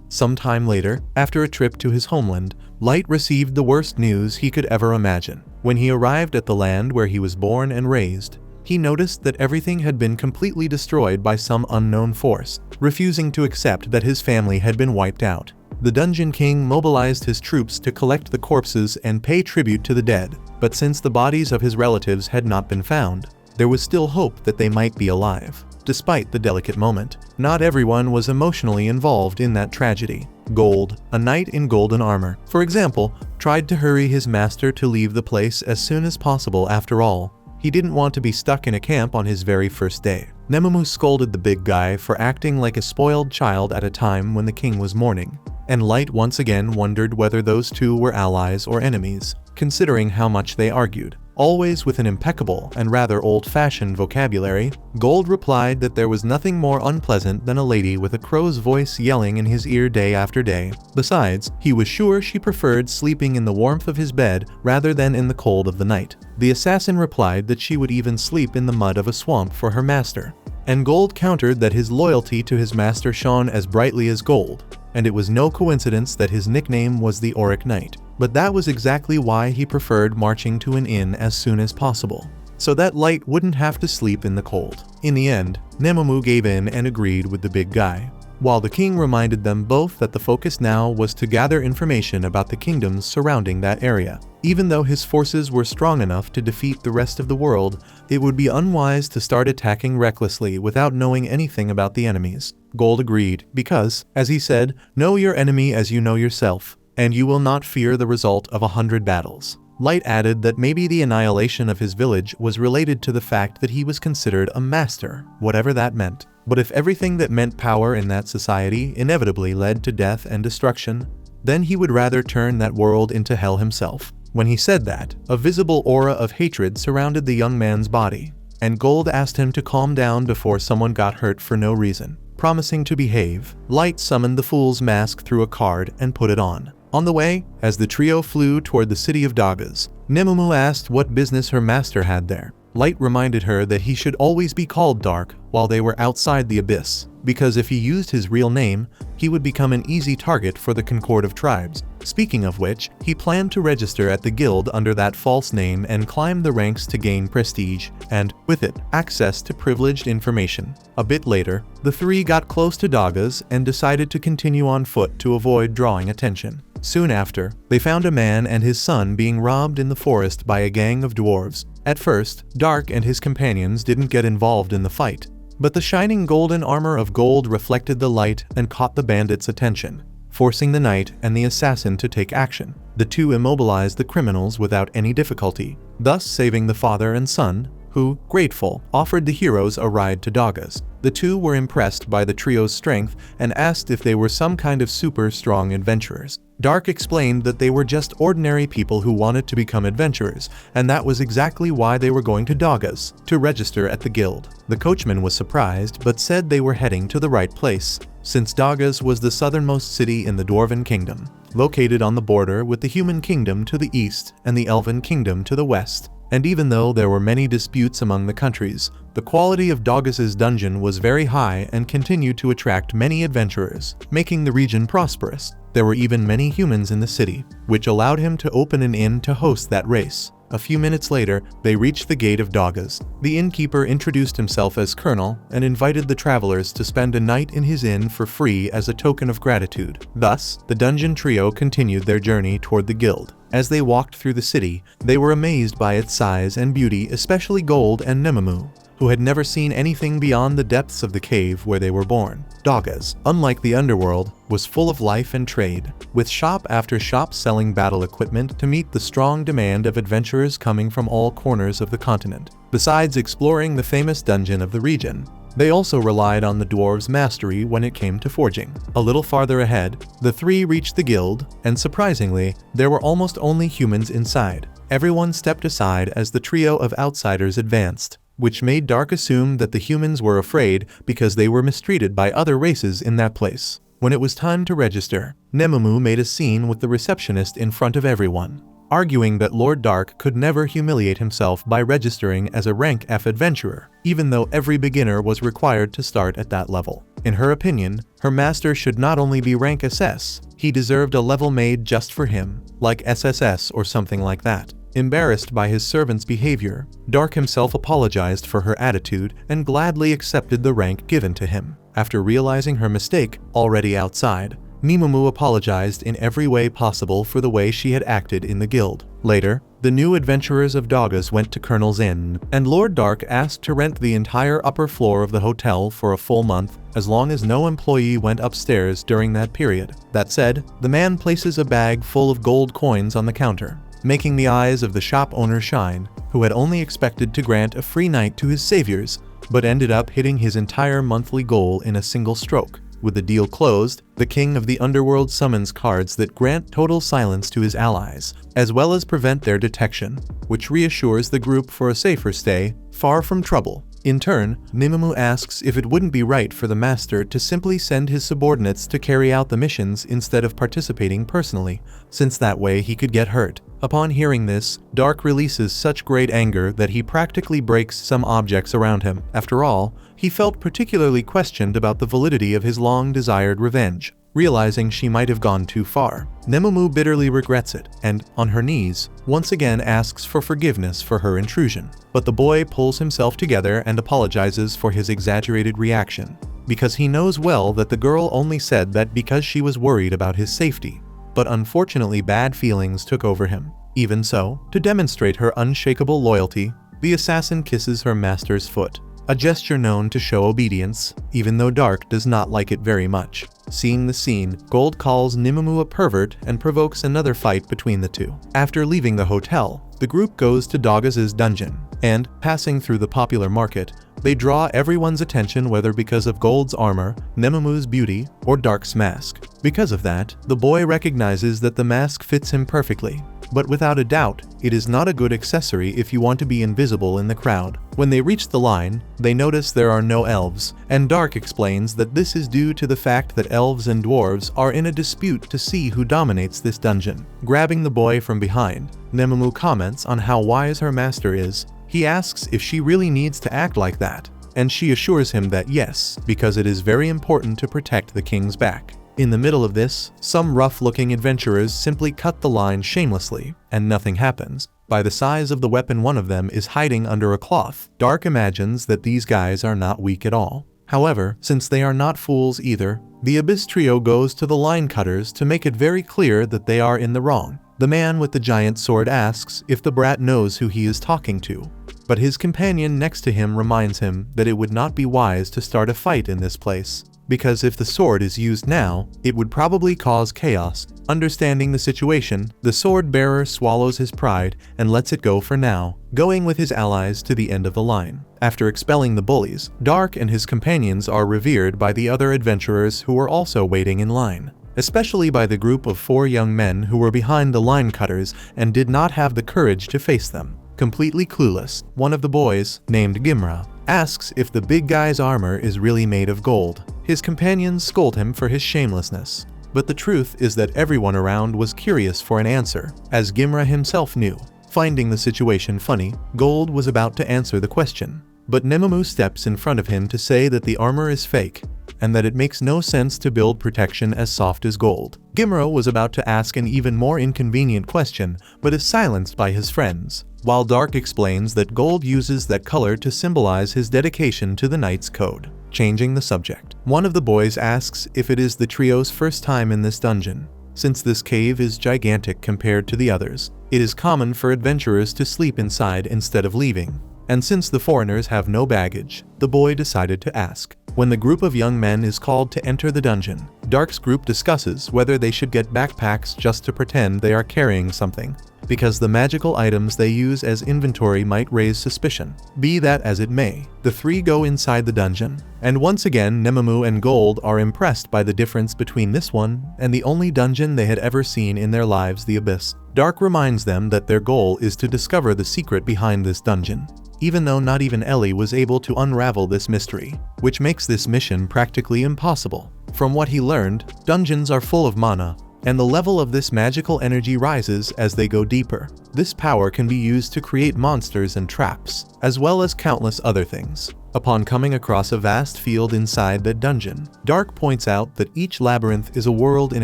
Some time later, after a trip to his homeland, Light received the worst news he could ever imagine. When he arrived at the land where he was born and raised, he noticed that everything had been completely destroyed by some unknown force, refusing to accept that his family had been wiped out. The Dungeon King mobilized his troops to collect the corpses and pay tribute to the dead, but since the bodies of his relatives had not been found, there was still hope that they might be alive. Despite the delicate moment, not everyone was emotionally involved in that tragedy. Gold, a knight in golden armor, for example, tried to hurry his master to leave the place as soon as possible. After all, he didn't want to be stuck in a camp on his very first day. Nemumu scolded the big guy for acting like a spoiled child at a time when the king was mourning, and Light once again wondered whether those two were allies or enemies, considering how much they argued. Always with an impeccable and rather old-fashioned vocabulary, Gold replied that there was nothing more unpleasant than a lady with a crow's voice yelling in his ear day after day. Besides, he was sure she preferred sleeping in the warmth of his bed rather than in the cold of the night. The assassin replied that she would even sleep in the mud of a swamp for her master. And Gold countered that his loyalty to his master shone as brightly as gold, and it was no coincidence that his nickname was the Auric Knight. But that was exactly why he preferred marching to an inn as soon as possible, so that Light wouldn't have to sleep in the cold. In the end, Nemumu gave in and agreed with the big guy, while the king reminded them both that the focus now was to gather information about the kingdoms surrounding that area. Even though his forces were strong enough to defeat the rest of the world, it would be unwise to start attacking recklessly without knowing anything about the enemies. Gold agreed, because, as he said, know your enemy as you know yourself, and you will not fear the result of 100 battles. Light added that maybe the annihilation of his village was related to the fact that he was considered a master, whatever that meant. But if everything that meant power in that society inevitably led to death and destruction, then he would rather turn that world into hell himself. When he said that, a visible aura of hatred surrounded the young man's body, and Gold asked him to calm down before someone got hurt for no reason. Promising to behave, Light summoned the Fool's Mask through a card and put it on. On the way, as the trio flew toward the city of Dagas, Nemumu asked what business her master had there. Light reminded her that he should always be called Dark while they were outside the abyss, because if he used his real name, he would become an easy target for the Concord of Tribes. Speaking of which, he planned to register at the guild under that false name and climb the ranks to gain prestige, and, with it, access to privileged information. A bit later, the three got close to Daga's and decided to continue on foot to avoid drawing attention. Soon after, they found a man and his son being robbed in the forest by a gang of dwarves. At first, Dark and his companions didn't get involved in the fight, but the shining golden armor of gold reflected the light and caught the bandits' attention, forcing the knight and the assassin to take action. The two immobilized the criminals without any difficulty, thus saving the father and son, who, grateful, offered the heroes a ride to Daga's. The two were impressed by the trio's strength and asked if they were some kind of super strong adventurers. Dark explained that they were just ordinary people who wanted to become adventurers, and that was exactly why they were going to Daga's, to register at the guild. The coachman was surprised but said they were heading to the right place, since Daga's was the southernmost city in the Dwarven Kingdom, located on the border with the Human Kingdom to the east and the Elven Kingdom to the west. And even though there were many disputes among the countries, the quality of Daga's dungeon was very high and continued to attract many adventurers, making the region prosperous. There were even many humans in the city, which allowed him to open an inn to host that race. A few minutes later, they reached the gate of Daga's. The innkeeper introduced himself as Colonel and invited the travelers to spend a night in his inn for free as a token of gratitude. Thus, the dungeon trio continued their journey toward the guild. As they walked through the city, they were amazed by its size and beauty, especially Gold and Nemamu, who had never seen anything beyond the depths of the cave where they were born. Daga's, unlike the underworld, was full of life and trade, with shop after shop selling battle equipment to meet the strong demand of adventurers coming from all corners of the continent. Besides exploring the famous dungeon of the region, they also relied on the dwarves' mastery when it came to forging. A little farther ahead, the three reached the guild, and surprisingly, there were almost only humans inside. Everyone stepped aside as the trio of outsiders advanced, which made Dark assume that the humans were afraid because they were mistreated by other races in that place. When it was time to register, Nemamu made a scene with the receptionist in front of everyone, arguing that Lord Dark could never humiliate himself by registering as a rank F adventurer, even though every beginner was required to start at that level. In her opinion, her master should not only be rank SS, he deserved a level made just for him, like SSS or something like that. Embarrassed by his servant's behavior, Dark himself apologized for her attitude and gladly accepted the rank given to him. After realizing her mistake, already outside, Nemamu apologized in every way possible for the way she had acted in the guild. Later, the new adventurers of Daga's went to Colonel's Inn, and Lord Dark asked to rent the entire upper floor of the hotel for a full month, as long as no employee went upstairs during that period. That said, the man places a bag full of gold coins on the counter, making the eyes of the shop owner shine, who had only expected to grant a free night to his saviors, but ended up hitting his entire monthly goal in a single stroke. With the deal closed, the king of the underworld summons cards that grant total silence to his allies, as well as prevent their detection, which reassures the group for a safer stay, far from trouble. In turn, Nemamu asks if it wouldn't be right for the master to simply send his subordinates to carry out the missions instead of participating personally, since that way he could get hurt. Upon hearing this, Dark releases such great anger that he practically breaks some objects around him. After all, he felt particularly questioned about the validity of his long-desired revenge, realizing she might have gone too far. Nemamu bitterly regrets it, and, on her knees, once again asks for forgiveness for her intrusion. But the boy pulls himself together and apologizes for his exaggerated reaction, because he knows well that the girl only said that because she was worried about his safety. But unfortunately, bad feelings took over him. Even so, to demonstrate her unshakable loyalty, the assassin kisses her master's foot, a gesture known to show obedience, even though Dark does not like it very much. Seeing the scene, Gold calls Nemamu a pervert and provokes another fight between the two. After leaving the hotel, the group goes to Daga's dungeon, and, passing through the popular market, they draw everyone's attention, whether because of Gold's armor, Nemamu's beauty, or Dark's mask. Because of that, the boy recognizes that the mask fits him perfectly. But without a doubt, it is not a good accessory if you want to be invisible in the crowd. When they reach the line, they notice there are no elves, and Dark explains that this is due to the fact that elves and dwarves are in a dispute to see who dominates this dungeon. Grabbing the boy from behind, Nemamu comments on how wise her master is, He asks if she really needs to act like that, and she assures him that yes, because it is very important to protect the king's back. In the middle of this, some rough-looking adventurers simply cut the line shamelessly, and nothing happens. By the size of the weapon, one of them is hiding under a cloth. Dark imagines that these guys are not weak at all. However, since they are not fools either, the Abyss trio goes to the line cutters to make it very clear that they are in the wrong. The man with the giant sword asks if the brat knows who he is talking to, but his companion next to him reminds him that it would not be wise to start a fight in this place, because if the sword is used now, it would probably cause chaos. Understanding the situation, the sword bearer swallows his pride and lets it go for now, going with his allies to the end of the line. After expelling the bullies, Dark and his companions are revered by the other adventurers who were also waiting in line, especially by the group of 4 young men who were behind the line cutters and did not have the courage to face them. Completely clueless, one of the boys, named Gimra, asks if the big guy's armor is really made of gold. His companions scold him for his shamelessness, but the truth is that everyone around was curious for an answer, as Gimra himself knew. Finding the situation funny, Gold was about to answer the question, but Nemamu steps in front of him to say that the armor is fake, and that it makes no sense to build protection as soft as gold. Gimra was about to ask an even more inconvenient question, but is silenced by his friends, while Dark explains that gold uses that color to symbolize his dedication to the Knight's Code. Changing the subject, one of the boys asks if it is the trio's first time in this dungeon. Since this cave is gigantic compared to the others, it is common for adventurers to sleep inside instead of leaving. And since the foreigners have no baggage, the boy decided to ask. When the group of young men is called to enter the dungeon, Dark's group discusses whether they should get backpacks just to pretend they are carrying something, because the magical items they use as inventory might raise suspicion. Be that as it may, the 3 go inside the dungeon, and once again Nemamu and Gold are impressed by the difference between this one and the only dungeon they had ever seen in their lives, the Abyss. Dark reminds them that their goal is to discover the secret behind this dungeon, even though not even Ellie was able to unravel this mystery, which makes this mission practically impossible. From what he learned, dungeons are full of mana, and the level of this magical energy rises as they go deeper. This power can be used to create monsters and traps, as well as countless other things. Upon coming across a vast field inside that dungeon, Dark points out that each labyrinth is a world in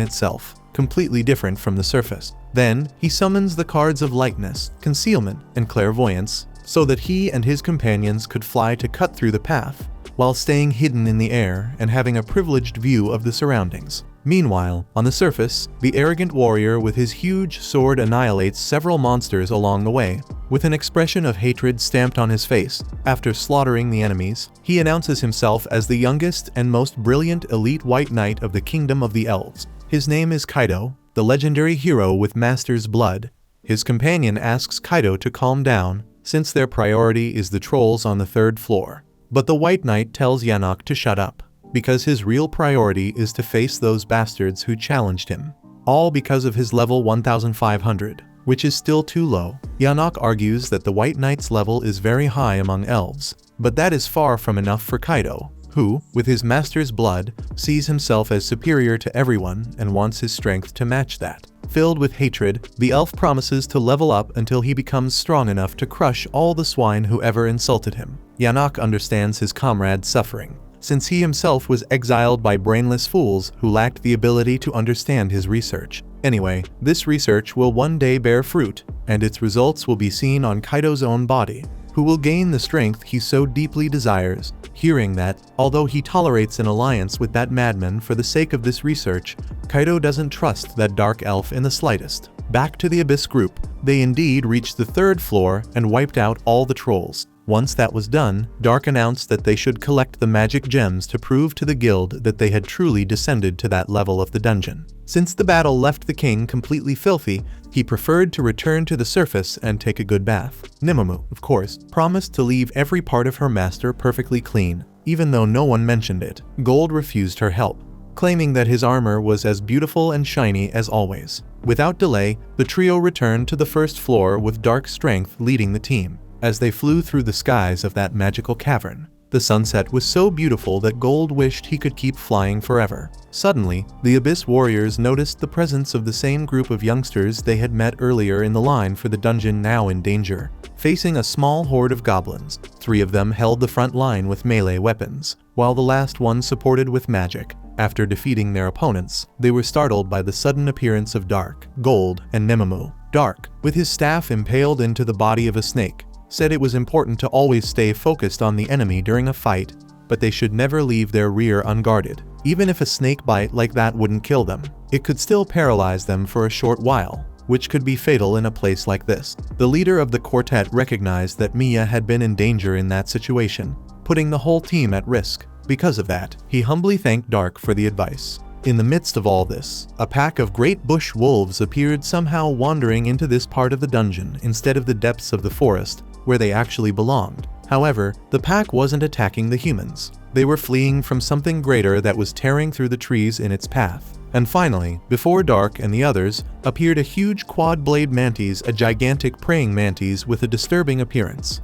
itself, completely different from the surface. Then, he summons the cards of lightness, concealment, and clairvoyance, so that he and his companions could fly to cut through the path, while staying hidden in the air and having a privileged view of the surroundings. Meanwhile, on the surface, the arrogant warrior with his huge sword annihilates several monsters along the way, with an expression of hatred stamped on his face. After slaughtering the enemies, he announces himself as the youngest and most brilliant elite white knight of the Kingdom of the Elves. His name is Kaido, the legendary hero with Master's blood. His companion asks Kaido to calm down, since their priority is the trolls on the 3rd floor. But the White Knight tells Yanok to shut up, because his real priority is to face those bastards who challenged him. All because of his level 1500, which is still too low. Yanok argues that the White Knight's level is very high among elves, but that is far from enough for Kaido, who, with his master's blood, sees himself as superior to everyone and wants his strength to match that. Filled with hatred, the elf promises to level up until he becomes strong enough to crush all the swine who ever insulted him. Yanok understands his comrade's suffering, since he himself was exiled by brainless fools who lacked the ability to understand his research. Anyway, this research will one day bear fruit, and its results will be seen on Kaido's own body, who will gain the strength he so deeply desires. Hearing that, although he tolerates an alliance with that madman for the sake of this research, Kaido doesn't trust that dark elf in the slightest. Back to the Abyss group, they indeed reached the 3rd floor and wiped out all the trolls. Once that was done, Dark announced that they should collect the magic gems to prove to the guild that they had truly descended to that level of the dungeon. Since the battle left the king completely filthy, he preferred to return to the surface and take a good bath. Nemamu, of course, promised to leave every part of her master perfectly clean, even though no one mentioned it. Gold refused her help, claiming that his armor was as beautiful and shiny as always. Without delay, the trio returned to the 1st floor with Dark's strength leading the team. As they flew through the skies of that magical cavern, the The sunset was so beautiful that Gold wished he could keep flying forever. Suddenly, the Abyss warriors noticed the presence of the same group of youngsters they had met earlier in the line for the dungeon, now in danger. Facing a small horde of goblins, 3 of them held the front line with melee weapons, while the last one supported with magic. After defeating their opponents, they were startled by the sudden appearance of Dark, Gold, and Nemamu. Dark, with his staff impaled into the body of a snake, said it was important to always stay focused on the enemy during a fight, but they should never leave their rear unguarded. Even if a snake bite like that wouldn't kill them, it could still paralyze them for a short while, which could be fatal in a place like this. The leader of the quartet recognized that Mia had been in danger in that situation, putting the whole team at risk. Because of that, he humbly thanked Dark for the advice. In the midst of all this, a pack of great bush wolves appeared, somehow wandering into this part of the dungeon instead of the depths of the forest, where they actually belonged. However, the pack wasn't attacking the humans. They were fleeing from something greater that was tearing through the trees in its path. And finally, before Dark and the others, appeared a huge quad-blade mantis, a gigantic praying mantis with a disturbing appearance.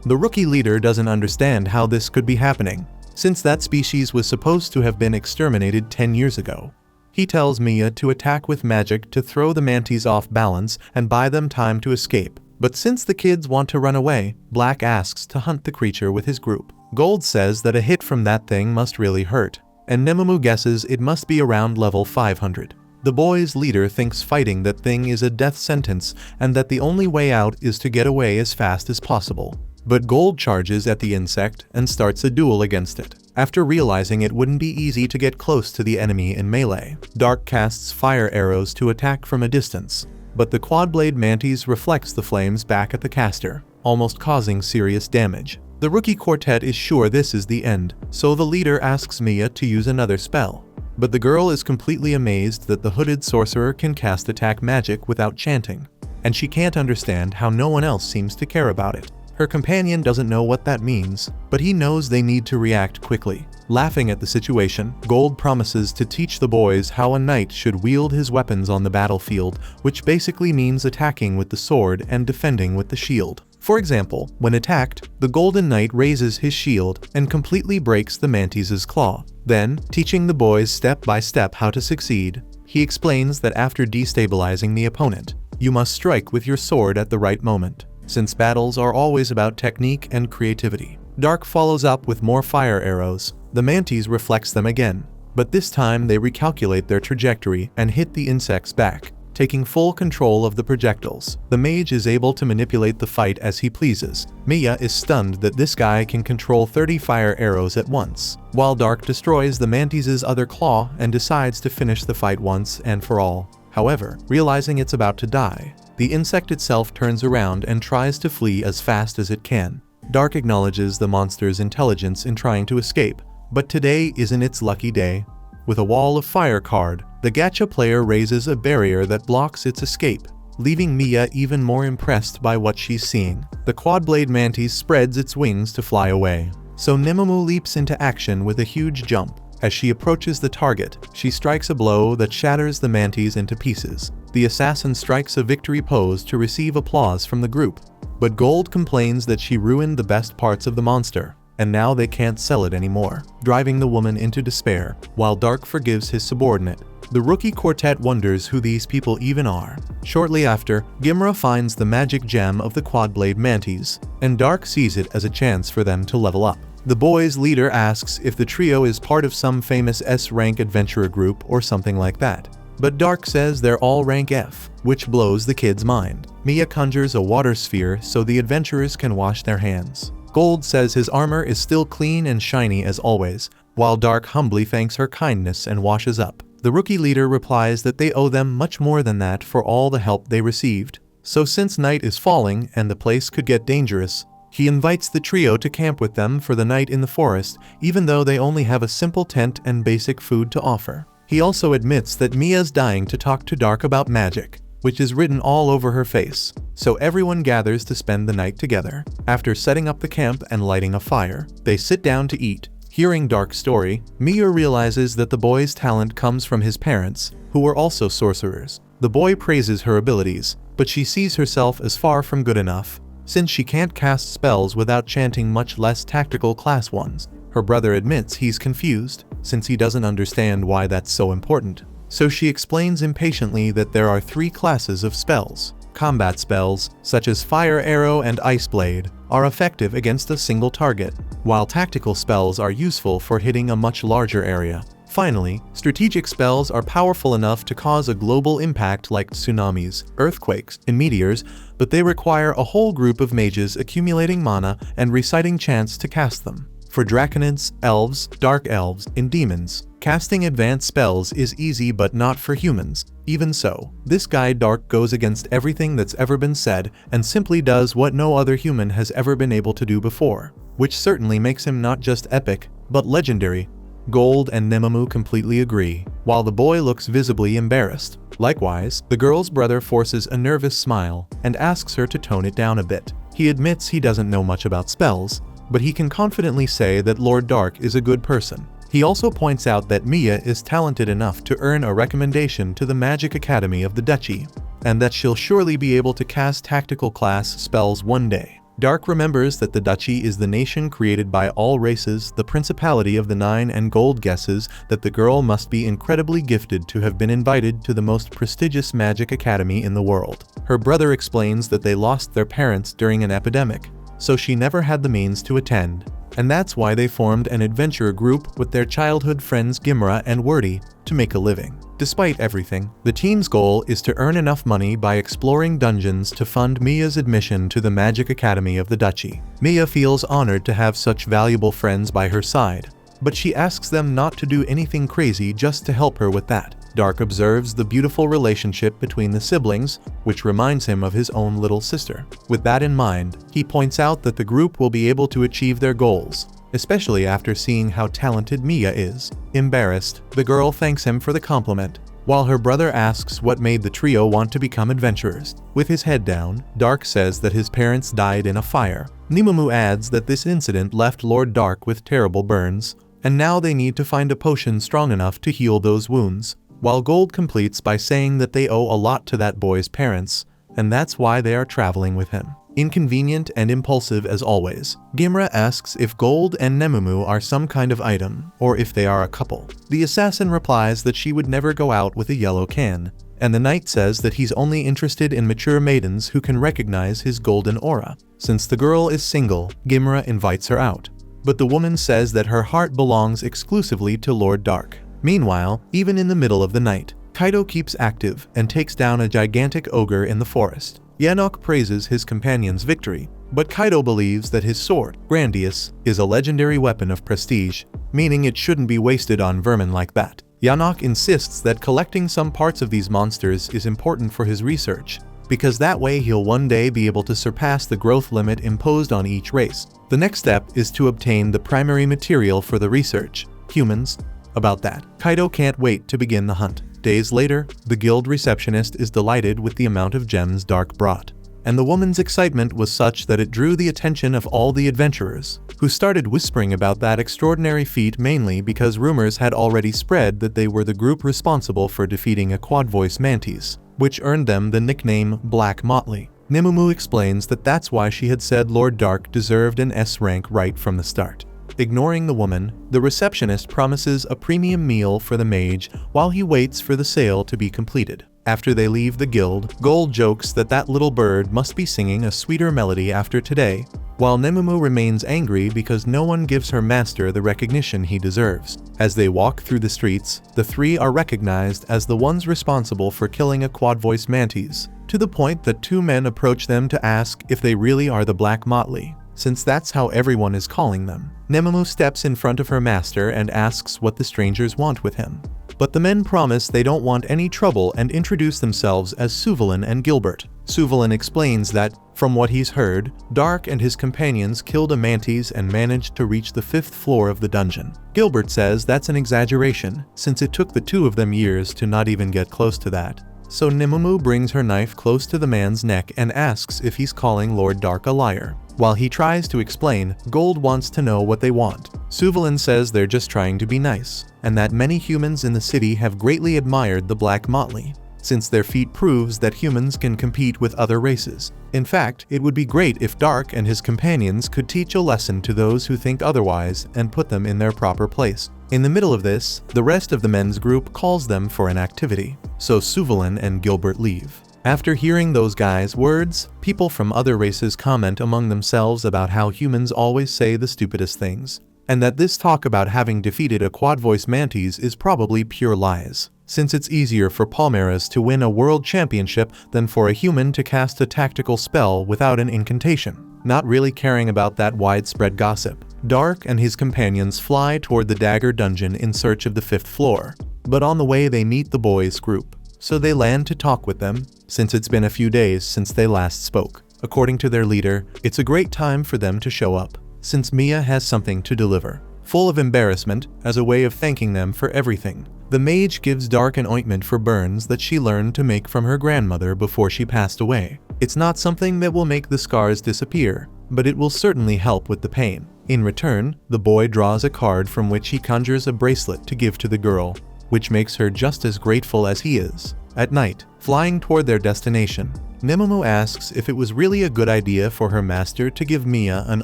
The rookie leader doesn't understand how this could be happening, since that species was supposed to have been exterminated 10 years ago. He tells Mia to attack with magic to throw the mantis off balance and buy them time to escape. But since the kids want to run away, Black asks to hunt the creature with his group. Gold says that a hit from that thing must really hurt, and Nemamu guesses it must be around level 500. The boys' leader thinks fighting that thing is a death sentence and that the only way out is to get away as fast as possible. But Gold charges at the insect and starts a duel against it. After realizing it wouldn't be easy to get close to the enemy in melee, Dark casts fire arrows to attack from a distance, but the quad-blade mantis reflects the flames back at the caster, almost causing serious damage. The rookie quartet is sure this is the end, so the leader asks Mia to use another spell. But the girl is completely amazed that the hooded sorcerer can cast attack magic without chanting, and she can't understand how no one else seems to care about it. Her companion doesn't know what that means, but he knows they need to react quickly. Laughing at the situation, Gold promises to teach the boys how a knight should wield his weapons on the battlefield, which basically means attacking with the sword and defending with the shield. For example, when attacked, the Golden Knight raises his shield and completely breaks the mantis's claw. Then, teaching the boys step by step how to succeed, he explains that after destabilizing the opponent, you must strike with your sword at the right moment, since battles are always about technique and creativity. Dark follows up with more fire arrows. The mantis reflects them again, but this time they recalculate their trajectory and hit the insect's back, taking full control of the projectiles. The mage is able to manipulate the fight as he pleases. Mia is stunned that this guy can control 30 fire arrows at once, while Dark destroys the mantis's other claw and decides to finish the fight once and for all. However, realizing it's about to die, the insect itself turns around and tries to flee as fast as it can. Dark acknowledges the monster's intelligence in trying to escape, but today isn't its lucky day. With a wall of fire card, the gacha player raises a barrier that blocks its escape, leaving Mia even more impressed by what she's seeing. The quad-blade mantis spreads its wings to fly away, so Nemamu leaps into action with a huge jump. As she approaches the target, she strikes a blow that shatters the mantis into pieces. The assassin strikes a victory pose to receive applause from the group, but Gold complains that she ruined the best parts of the monster, and now they can't sell it anymore, driving the woman into despair, while Dark forgives his subordinate. The rookie quartet wonders who these people even are. Shortly after, Gimra finds the magic gem of the quad-blade mantis, and Dark sees it as a chance for them to level up. The boys' leader asks if the trio is part of some famous S-rank adventurer group or something like that, but Dark says they're all rank F, which blows the kid's mind. Mia conjures a water sphere so the adventurers can wash their hands. Gold says his armor is still clean and shiny as always, while Dark humbly thanks her kindness and washes up. The rookie leader replies that they owe them much more than that for all the help they received. So since night is falling and the place could get dangerous, he invites the trio to camp with them for the night in the forest, even though they only have a simple tent and basic food to offer. He also admits that Mia's dying to talk to Dark about magic, which is written all over her face, so everyone gathers to spend the night together. After setting up the camp and lighting a fire, they sit down to eat. Hearing Dark's story, Mia realizes that the boy's talent comes from his parents, who were also sorcerers. The boy praises her abilities, but she sees herself as far from good enough. since she can't cast spells without chanting, much less tactical class ones. Her brother admits he's confused, since he doesn't understand why that's so important. So she explains impatiently that there are 3 classes of spells. Combat spells, such as Fire Arrow and Ice Blade, are effective against a single target, while tactical spells are useful for hitting a much larger area. Finally, strategic spells are powerful enough to cause a global impact like tsunamis, earthquakes, and meteors, but they require a whole group of mages accumulating mana and reciting chants to cast them. For draconids, elves, dark elves, and demons, casting advanced spells is easy, but not for humans. Even so, this guy Dark goes against everything that's ever been said and simply does what no other human has ever been able to do before, which certainly makes him not just epic, but legendary. Gold and Nemamu completely agree, while the boy looks visibly embarrassed. Likewise, the girl's brother forces a nervous smile and asks her to tone it down a bit. He admits he doesn't know much about spells, but he can confidently say that Lord Dark is a good person. He also points out that Mia is talented enough to earn a recommendation to the Magic Academy of the Duchy, and that she'll surely be able to cast tactical class spells one day. Dark remembers that the Duchy is the nation created by all races, the Principality of the Nine, and Gold guesses that the girl must be incredibly gifted to have been invited to the most prestigious magic academy in the world. Her brother explains that they lost their parents during an epidemic, so she never had the means to attend, and that's why they formed an adventure group with their childhood friends Gimra and Wordy to make a living. Despite everything, the team's goal is to earn enough money by exploring dungeons to fund Mia's admission to the Magic Academy of the Duchy. Mia feels honored to have such valuable friends by her side, but she asks them not to do anything crazy just to help her with that. Dark observes the beautiful relationship between the siblings, which reminds him of his own little sister. With that in mind, he points out that the group will be able to achieve their goals, especially after seeing how talented Mia is. Embarrassed, the girl thanks him for the compliment, while her brother asks what made the trio want to become adventurers. With his head down, Dark says that his parents died in a fire. Nemamu adds that this incident left Lord Dark with terrible burns, and now they need to find a potion strong enough to heal those wounds, while Gold completes by saying that they owe a lot to that boy's parents, and that's why they are traveling with him. Inconvenient and impulsive as always, Gimra asks if Gold and Nemamu are some kind of item, or if they are a couple. The assassin replies that she would never go out with a yellow can, and the knight says that he's only interested in mature maidens who can recognize his golden aura. Since the girl is single, Gimra invites her out, but the woman says that her heart belongs exclusively to Lord Dark. Meanwhile, even in the middle of the night, Kaido keeps active and takes down a gigantic ogre in the forest. Yanok praises his companion's victory, but Kaido believes that his sword, Grandius, is a legendary weapon of prestige, meaning it shouldn't be wasted on vermin like that. Yanok insists that collecting some parts of these monsters is important for his research, because that way he'll one day be able to surpass the growth limit imposed on each race. The next step is to obtain the primary material for the research, humans. About that, Kaido can't wait to begin the hunt. Days later, the guild receptionist is delighted with the amount of gems Dark brought, and the woman's excitement was such that it drew the attention of all the adventurers, who started whispering about that extraordinary feat, mainly because rumors had already spread that they were the group responsible for defeating a quad-voice mantis, which earned them the nickname Black Motley. Nemamu explains that that's why she had said Lord Dark deserved an S rank right from the start. Ignoring the woman, the receptionist promises a premium meal for the mage while he waits for the sale to be completed. After they leave the guild, Gold jokes that that little bird must be singing a sweeter melody after today, while Nemamu remains angry because no one gives her master the recognition he deserves. As they walk through the streets, the three are recognized as the ones responsible for killing a quad-voice mantis, to the point that 2 men approach them to ask if they really are the Black Motley, since that's how everyone is calling them. Nemamu steps in front of her master and asks what the strangers want with him, but the men promise they don't want any trouble and introduce themselves as Suvalin and Gilbert. Suvalin explains that, from what he's heard, Dark and his companions killed a mantis and managed to reach the 5th floor of the dungeon. Gilbert says that's an exaggeration, since it took the 2 of them years to not even get close to that. So Nemamu brings her knife close to the man's neck and asks if he's calling Lord Dark a liar. While he tries to explain, Gold wants to know what they want. Suvalin says they're just trying to be nice, and that many humans in the city have greatly admired the Black Motley, since their feat proves that humans can compete with other races. In fact, it would be great if Dark and his companions could teach a lesson to those who think otherwise and put them in their proper place. In the middle of this, the rest of the men's group calls them for an activity, so Suvalin and Gilbert leave. After hearing those guys' words, people from other races comment among themselves about how humans always say the stupidest things, and that this talk about having defeated a quad-voice mantis is probably pure lies, since it's easier for Palmeiras to win a world championship than for a human to cast a tactical spell without an incantation. Not really caring about that widespread gossip, Dark and his companions fly toward the Dagger Dungeon in search of the 5th floor, but on the way they meet the boys' group, so they land to talk with them, since it's been a few days since they last spoke. According to their leader, it's a great time for them to show up, since Mia has something to deliver. Full of embarrassment, as a way of thanking them for everything, the mage gives Dark an ointment for burns that she learned to make from her grandmother before she passed away. It's not something that will make the scars disappear, but it will certainly help with the pain. In return, the boy draws a card from which he conjures a bracelet to give to the girl, which makes her just as grateful as he is. At night, flying toward their destination, Nemomo asks if it was really a good idea for her master to give Mia an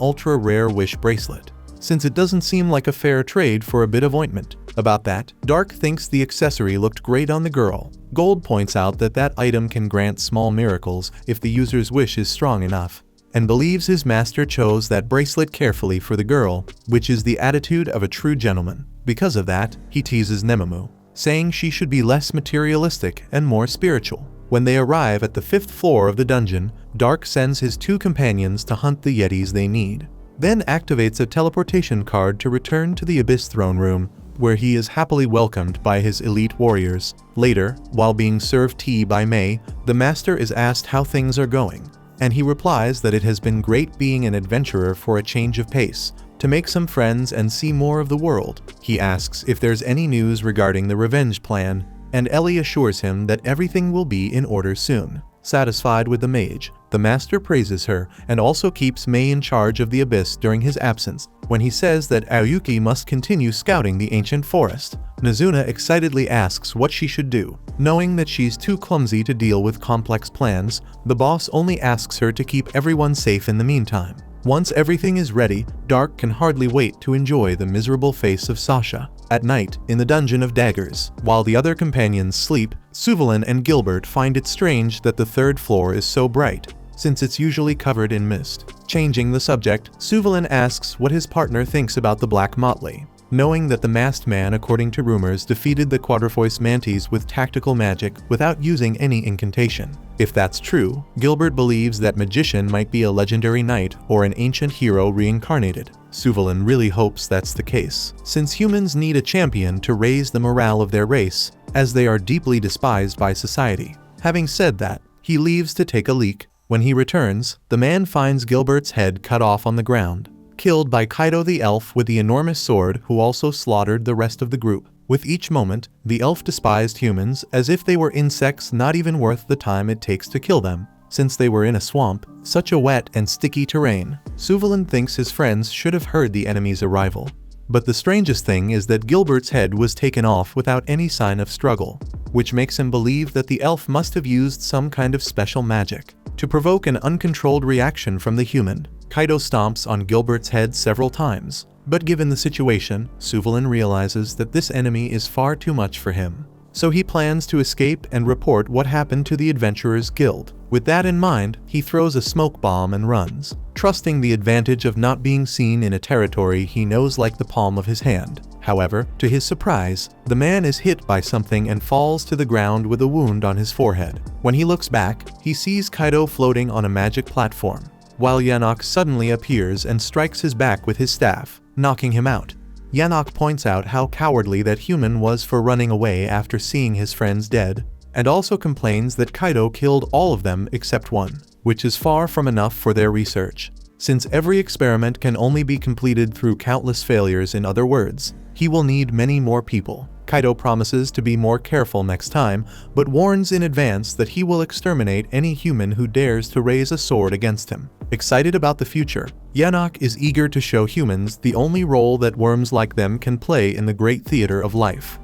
ultra-rare wish bracelet, since it doesn't seem like a fair trade for a bit of ointment. About that, Dark thinks the accessory looked great on the girl. Gold points out that that item can grant small miracles if the user's wish is strong enough, and believes his master chose that bracelet carefully for the girl, which is the attitude of a true gentleman. Because of that, he teases Nemomo, saying she should be less materialistic and more spiritual. When they arrive at the 5th floor of the dungeon, Dark sends his 2 companions to hunt the Yetis they need, then activates a teleportation card to return to the Abyss Throne Room, where he is happily welcomed by his elite warriors. Later, while being served tea by May, the master is asked how things are going, and he replies that it has been great being an adventurer for a change of pace, to make some friends and see more of the world. He asks if there's any news regarding the revenge plan, and Ellie assures him that everything will be in order soon. Satisfied with the mage, the master praises her and also keeps May in charge of the abyss during his absence. When he says that Aoyuki must continue scouting the ancient forest, Nazuna excitedly asks what she should do. Knowing that she's too clumsy to deal with complex plans, the boss only asks her to keep everyone safe in the meantime. Once everything is ready, Dark can hardly wait to enjoy the miserable face of Sasha. At night, in the Dungeon of Daggers, while the other companions sleep, Suvalin and Gilbert find it strange that the 3rd floor is so bright, since it's usually covered in mist. Changing the subject, Suvalin asks what his partner thinks about the Black Motley, knowing that the masked man, according to rumors, defeated the quadrivoice mantis with tactical magic without using any incantation. If that's true, Gilbert believes that magician might be a legendary knight or an ancient hero reincarnated. Suvalin really hopes that's the case, since humans need a champion to raise the morale of their race, as they are deeply despised by society. Having said that, he leaves to take a leak. When he returns, the man finds Gilbert's head cut off on the ground, killed by Kaido the elf with the enormous sword, who also slaughtered the rest of the group. With each moment, the elf despised humans as if they were insects not even worth the time it takes to kill them, since they were in a swamp, such a wet and sticky terrain. Suvalin thinks his friends should have heard the enemy's arrival. But the strangest thing is that Gilbert's head was taken off without any sign of struggle, which makes him believe that the elf must have used some kind of special magic to provoke an uncontrolled reaction from the human. Kaido stomps on Gilbert's head several times, but given the situation, Suvalin realizes that this enemy is far too much for him. So he plans to escape and report what happened to the Adventurers Guild. With that in mind, he throws a smoke bomb and runs, trusting the advantage of not being seen in a territory he knows like the palm of his hand. However, to his surprise, the man is hit by something and falls to the ground with a wound on his forehead. When he looks back, he sees Kaido floating on a magic platform, while Yanok suddenly appears and strikes his back with his staff, knocking him out. Yanok points out how cowardly that human was for running away after seeing his friends dead, and also complains that Kaido killed all of them except one, which is far from enough for their research, since every experiment can only be completed through countless failures. In other words, he will need many more people. Kaido promises to be more careful next time, but warns in advance that he will exterminate any human who dares to raise a sword against him. Excited about the future, Yanok is eager to show humans the only role that worms like them can play in the great theater of life.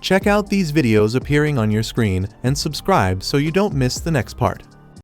Check out these videos appearing on your screen and subscribe so you don't miss the next part.